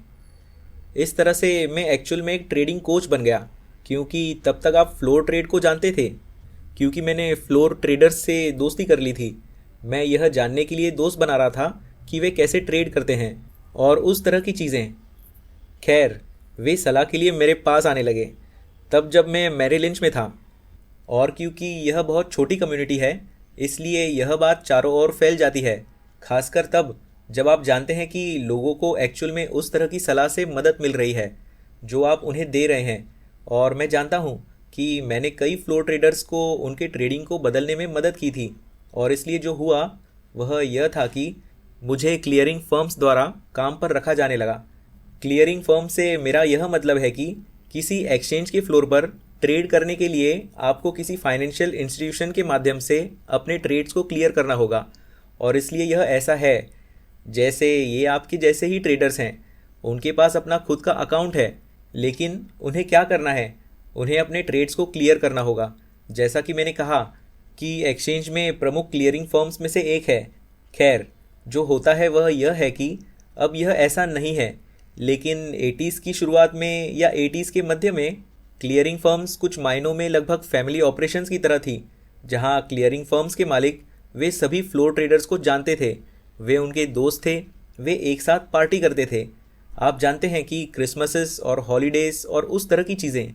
इस तरह से मैं एक्चुअल में एक ट्रेडिंग कोच बन गया क्योंकि तब तक आप फ्लोर ट्रेड को जानते थे, क्योंकि मैंने फ्लोर ट्रेडर्स से दोस्ती कर ली थी। मैं यह जानने के लिए दोस्त बना रहा था कि वे कैसे ट्रेड करते हैं और उस तरह की चीज़ें। खैर, वे सलाह के लिए मेरे पास आने लगे तब जब मैं मैरीलैंड में था। और क्योंकि यह बहुत छोटी कम्युनिटी है इसलिए यह बात चारों ओर फैल जाती है, खासकर तब जब आप जानते हैं कि लोगों को एक्चुअल में उस तरह की सलाह से मदद मिल रही है जो आप उन्हें दे रहे हैं। और मैं जानता हूँ कि मैंने कई फ्लोर ट्रेडर्स को उनके ट्रेडिंग को बदलने में मदद की थी। और इसलिए जो हुआ वह यह था कि मुझे क्लियरिंग फर्म्स द्वारा काम पर रखा जाने लगा। क्लियरिंग फर्म से मेरा यह मतलब है कि किसी एक्सचेंज के फ्लोर पर ट्रेड करने के लिए आपको किसी फाइनेंशियल इंस्टीट्यूशन के माध्यम से अपने ट्रेड्स को क्लियर करना होगा। और इसलिए यह ऐसा है जैसे ये आपके जैसे ही ट्रेडर्स हैं, उनके पास अपना खुद का अकाउंट है, लेकिन उन्हें क्या करना है, उन्हें अपने ट्रेड्स को क्लियर करना होगा। जैसा कि मैंने कहा कि एक्सचेंज में प्रमुख क्लियरिंग फर्म्स में से एक है। खैर, जो होता है वह यह है कि अब यह ऐसा नहीं है, लेकिन 80s की शुरुआत में या 80s के मध्य में क्लियरिंग फर्म्स कुछ मायनों में लगभग फैमिली ऑपरेशंस की तरह थी, जहां क्लियरिंग फर्म्स के मालिक वे सभी फ्लोर ट्रेडर्स को जानते थे, वे उनके दोस्त थे, वे एक साथ पार्टी करते थे। आप जानते हैं कि क्रिसमसेस और हॉलीडेज़ और उस तरह की चीज़ें।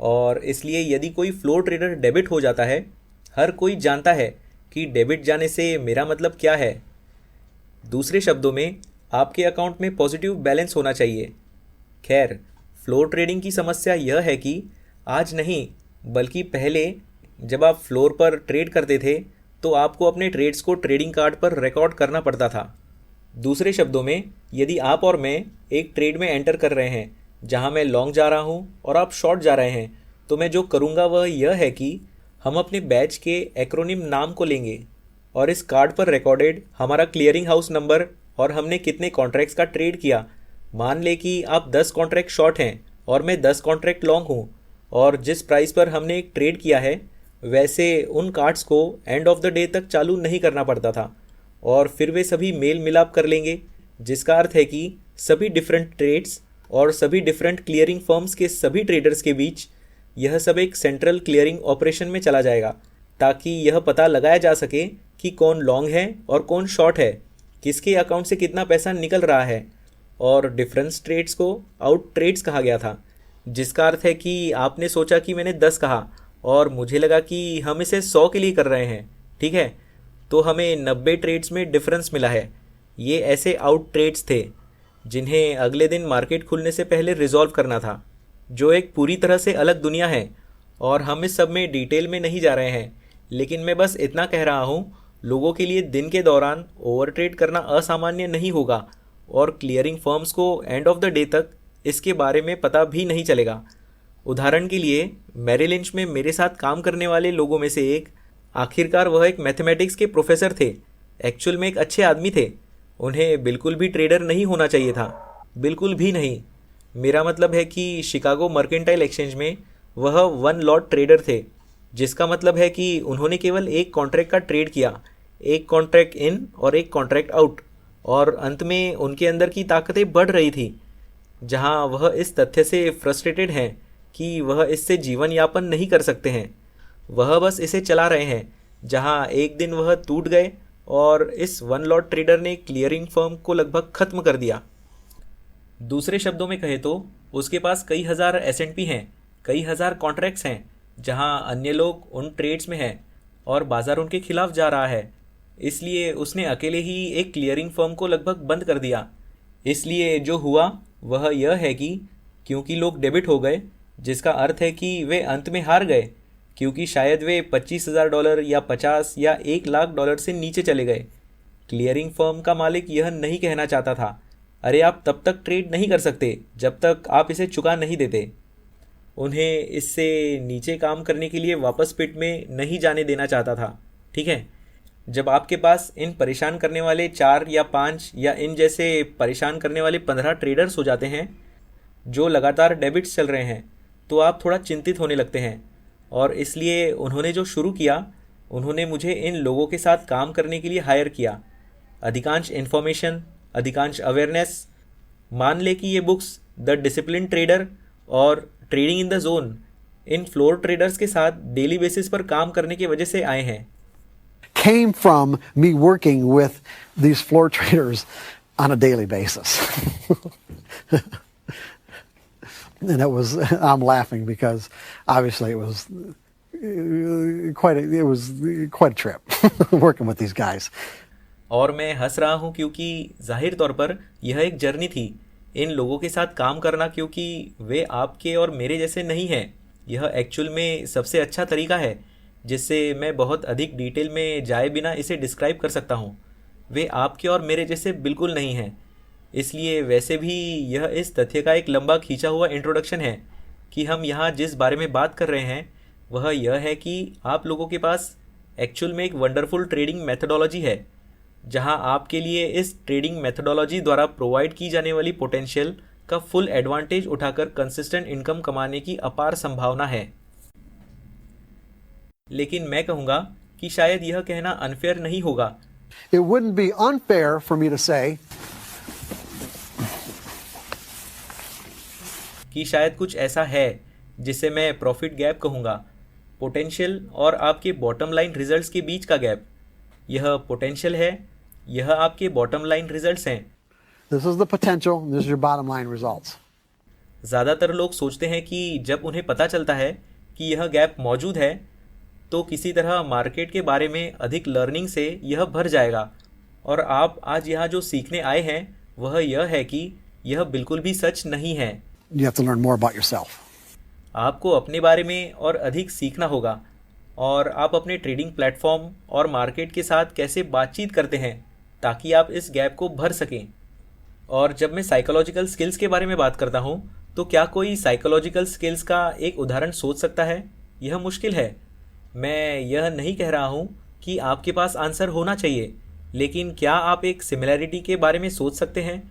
और इसलिए यदि कोई फ्लोर ट्रेडर डेबिट हो जाता है, हर कोई जानता है कि डेबिट जाने से मेरा मतलब क्या है। दूसरे शब्दों में, आपके अकाउंट में पॉजिटिव बैलेंस होना चाहिए। खैर, फ्लोर ट्रेडिंग की समस्या यह है कि आज नहीं बल्कि पहले जब आप फ्लोर पर ट्रेड करते थे तो आपको अपने ट्रेड्स को ट्रेडिंग कार्ड पर रिकॉर्ड करना पड़ता था। दूसरे शब्दों में, यदि आप और मैं एक ट्रेड में एंटर कर रहे हैं जहां मैं लॉन्ग जा रहा हूं और आप शॉर्ट जा रहे हैं, तो मैं जो करूंगा वह यह है कि हम अपने बैच के एक्रोनिम नाम को लेंगे और इस कार्ड पर रिकॉर्डेड हमारा क्लियरिंग हाउस नंबर और हमने कितने कॉन्ट्रैक्ट्स का ट्रेड किया। मान ले कि आप 10 कॉन्ट्रैक्ट शॉर्ट हैं और मैं 10 कॉन्ट्रैक्ट लॉन्ग हूँ, और जिस प्राइस पर हमने एक ट्रेड किया है वैसे उन कार्ड्स को एंड ऑफ द डे तक चालू नहीं करना पड़ता था, और फिर वे सभी मेल मिलाप कर लेंगे, जिसका अर्थ है कि सभी डिफरेंट ट्रेड्स और सभी डिफरेंट क्लियरिंग फर्म्स के सभी ट्रेडर्स के बीच यह सब एक सेंट्रल क्लियरिंग ऑपरेशन में चला जाएगा, ताकि यह पता लगाया जा सके कि कौन लॉन्ग है और कौन शॉर्ट है, किसके अकाउंट से कितना पैसा निकल रहा है। और डिफरेंस ट्रेड्स को आउट ट्रेड्स कहा गया था। जिसका अर्थ है कि आपने सोचा कि मैंने 10 कहा और मुझे लगा कि हम इसे 100 के लिए कर रहे हैं, ठीक है? तो हमें 90 ट्रेड्स में डिफरेंस मिला है। ये ऐसे आउट ट्रेड्स थे जिन्हें अगले दिन मार्केट खुलने से पहले रिजॉल्व करना था, जो एक पूरी तरह से अलग दुनिया है और हम इस सब में डिटेल में नहीं जा रहे हैं। लेकिन मैं बस इतना कह रहा हूँ, लोगों के लिए दिन के दौरान ओवर ट्रेड करना असामान्य नहीं होगा और क्लियरिंग फर्म्स को एंड ऑफ द डे तक इसके बारे में पता भी नहीं चलेगा। उदाहरण के लिए मैरिल लिंच में मेरे साथ काम करने वाले लोगों में से एक, आखिरकार वह एक मैथमेटिक्स के प्रोफेसर थे, एक्चुअल में एक अच्छे आदमी थे। उन्हें बिल्कुल भी ट्रेडर नहीं होना चाहिए था, बिल्कुल भी नहीं। मेरा मतलब है कि शिकागो मर्केंटाइल एक्सचेंज में वह वन लॉट ट्रेडर थे, जिसका मतलब है कि उन्होंने केवल एक कॉन्ट्रैक्ट का ट्रेड किया, एक कॉन्ट्रैक्ट इन और एक कॉन्ट्रैक्ट आउट, और अंत में उनके अंदर की ताकतें बढ़ रही थी, जहां वह इस तथ्य से फ्रस्ट्रेटेड हैं कि वह इससे जीवन यापन नहीं कर सकते हैं। वह बस इसे चला रहे हैं, जहां एक दिन वह टूट गए और इस वन लॉट ट्रेडर ने क्लियरिंग फर्म को लगभग खत्म कर दिया। दूसरे शब्दों में कहे तो उसके पास कई हज़ार S&P हैं, कई हज़ार कॉन्ट्रैक्ट्स हैं, जहां अन्य लोग उन ट्रेड्स में हैं और बाजार उनके खिलाफ जा रहा है। इसलिए उसने अकेले ही एक क्लियरिंग फर्म को लगभग बंद कर दिया। इसलिए जो हुआ वह यह है कि क्योंकि लोग डेबिट हो गए, जिसका अर्थ है कि वे अंत में हार गए, क्योंकि शायद वे $25,000 या 50 या $1,00,000 से नीचे चले गए। क्लियरिंग फर्म का मालिक यह नहीं कहना चाहता था, अरे आप तब तक ट्रेड नहीं कर सकते जब तक आप इसे चुका नहीं देते। उन्हें इससे नीचे काम करने के लिए वापस पिट में नहीं जाने देना चाहता था, ठीक है? जब आपके पास इन परेशान करने वाले 4 या 5 या इन जैसे परेशान करने वाले 15 ट्रेडर्स हो जाते हैं जो लगातार डेबिट्स चल रहे हैं, तो आप थोड़ा चिंतित होने लगते हैं। और इसलिए उन्होंने जो शुरू किया, उन्होंने मुझे इन लोगों के साथ काम करने के लिए हायर किया। अधिकांश इन्फॉर्मेशन, अधिकांश अवेयरनेस, मान ले कि ये बुक्स द डिसिप्लिन ट्रेडर और trading in the zone in floor traders के साथ डेली बेसिस पर काम करने की वजह से आए हैं।
Came from me working with these floor traders on a daily basis. And it was, I'm laughing because obviously it was quite a trip working with these guys.
और मैं हंस रहा हूँ क्योंकि जाहिर तौर पर यह एक जर्नी थी, इन लोगों के साथ काम करना, क्योंकि वे आपके और मेरे जैसे नहीं हैं। यह एक्चुअल में सबसे अच्छा तरीका है जिससे मैं बहुत अधिक डिटेल में जाए बिना इसे डिस्क्राइब कर सकता हूँ। वे आपके और मेरे जैसे बिल्कुल नहीं हैं। इसलिए वैसे भी यह इस तथ्य का एक लंबा खींचा हुआ इंट्रोडक्शन है कि हम यहाँ जिस बारे में बात कर रहे हैं वह यह है कि आप लोगों के पास एक्चुअल में एक वंडरफुल ट्रेडिंग मेथडोलॉजी है, जहाँ आपके लिए इस ट्रेडिंग मेथडोलॉजी द्वारा प्रोवाइड की जाने वाली पोटेंशियल का फुल एडवांटेज उठाकर कंसिस्टेंट इनकम कमाने की अपार संभावना है। लेकिन मैं कहूँगा कि शायद यह कहना अनफेयर नहीं होगा।
It wouldn't be unfair for me to say
कि शायद कुछ ऐसा है जिसे मैं प्रॉफिट गैप कहूँगा, पोटेंशियल और आपके बॉटम लाइन रिजल्ट्स के बीच का गैप। यह पोटेंशियल है, यह आपके बॉटम लाइन रिजल्ट्स हैं।
this is the potential, this is your bottom line results.
ज़्यादातर लोग सोचते हैं कि जब उन्हें पता चलता है कि यह गैप मौजूद है तो किसी तरह मार्केट के बारे में अधिक लर्निंग से यह भर जाएगा। और आप आज यहाँ जो सीखने आए हैं वह यह है कि यह बिल्कुल भी सच नहीं है।
You have to learn more about yourself.
आपको अपने बारे में और अधिक सीखना होगा, और आप अपने ट्रेडिंग प्लेटफॉर्म और मार्केट के साथ कैसे बातचीत करते हैं ताकि आप इस गैप को भर सकें। और जब मैं साइकोलॉजिकल स्किल्स के बारे में बात करता हूँ तो क्या कोई साइकोलॉजिकल स्किल्स का एक उदाहरण सोच सकता है? यह मुश्किल है। मैं यह नहीं कह रहा हूँ कि आपके पास आंसर होना चाहिए, लेकिन क्या आप एक सिमिलैरिटी के बारे में सोच सकते हैं?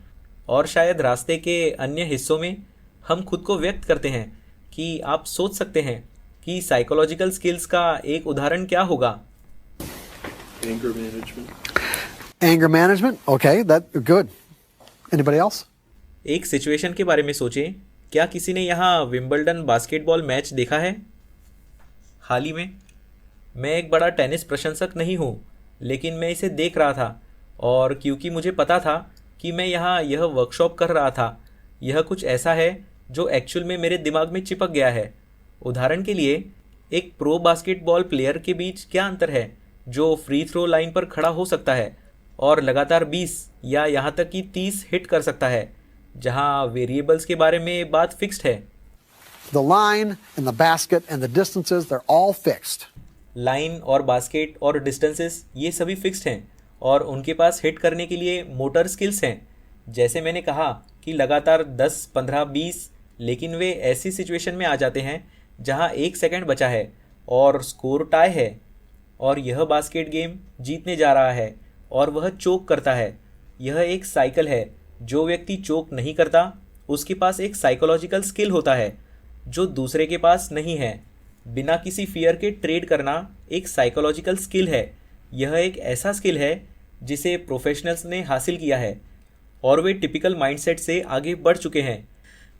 और शायद रास्ते के अन्य हिस्सों में हम खुद को व्यक्त करते हैं कि आप सोच सकते हैं कि साइकोलॉजिकल स्किल्स का एक उदाहरण क्या होगा?
Anger management.
Anger management? Okay, that's good. Anybody else?
एक सिचुएशन के बारे में सोचें। क्या किसी ने यहाँ विंबलडन बास्केटबॉल मैच देखा है? हाल ही में मैं एक बड़ा टेनिस प्रशंसक नहीं हूँ, लेकिन मैं इसे देख रहा था, और क्योंकि मुझे पता था कि मैं यहाँ यह वर्कशॉप कर रहा था, यह कुछ ऐसा है जो एक्चुअल में मेरे दिमाग में चिपक गया है। उदाहरण के लिए, एक प्रो बास्केटबॉल प्लेयर के बीच क्या अंतर है जो फ्री थ्रो लाइन पर खड़ा हो सकता है और लगातार 20 या यहाँ तक कि 30 हिट कर सकता है, जहाँ वेरिएबल्स के बारे में बात फिक्स्ड है।
The line and the basket and the distances, they're all fixed.
Line और बास्केट और डिस्टेंसेस ये सभी फिक्स्ड हैं और उनके पास हिट करने के लिए मोटर स्किल्स हैं। जैसे मैंने कहा कि लगातार 10, 15, 20, लेकिन वे ऐसी सिचुएशन में आ जाते हैं जहां 1 सेकंड बचा है और स्कोर टाई है और यह बास्केट गेम जीतने जा रहा है और वह चोक करता है। यह एक साइकिल है। जो व्यक्ति चोक नहीं करता उसके पास एक साइकोलॉजिकल स्किल होता है जो दूसरे के पास नहीं है। बिना किसी फियर के ट्रेड करना एक साइकोलॉजिकल स्किल है। यह एक ऐसा स्किल है जिसे प्रोफेशनल्स ने हासिल किया है और वे टिपिकल माइंडसेट से आगे बढ़ चुके हैं,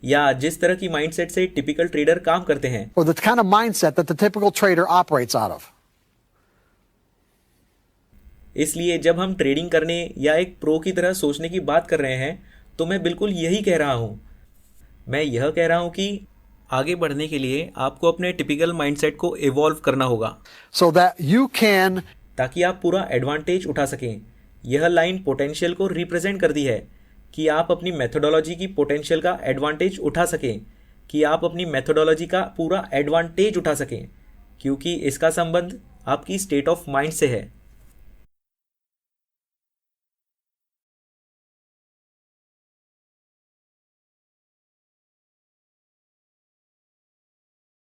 या जिस तरह की माइंडसेट से टिपिकल ट्रेडर काम करते हैं।
Or the kind of mindset that the typical trader operates out of.
इसलिए जब हम ट्रेडिंग करने या एक प्रो की तरह सोचने की बात कर रहे हैं तो मैं बिल्कुल यही कह रहा हूं। मैं यह कह रहा हूं कि आगे बढ़ने के लिए आपको अपने टिपिकल माइंडसेट को इवॉल्व करना होगा
So that you can
ताकि आप पूरा एडवांटेज उठा सकें। यह लाइन पोटेंशियल को रिप्रेजेंट करती है कि आप अपनी मेथोडोलॉजी की पोटेंशियल का एडवांटेज उठा सकें, कि आप अपनी मेथोडोलॉजी का पूरा एडवांटेज उठा सकें, क्योंकि इसका संबंध आपकी स्टेट ऑफ माइंड से है।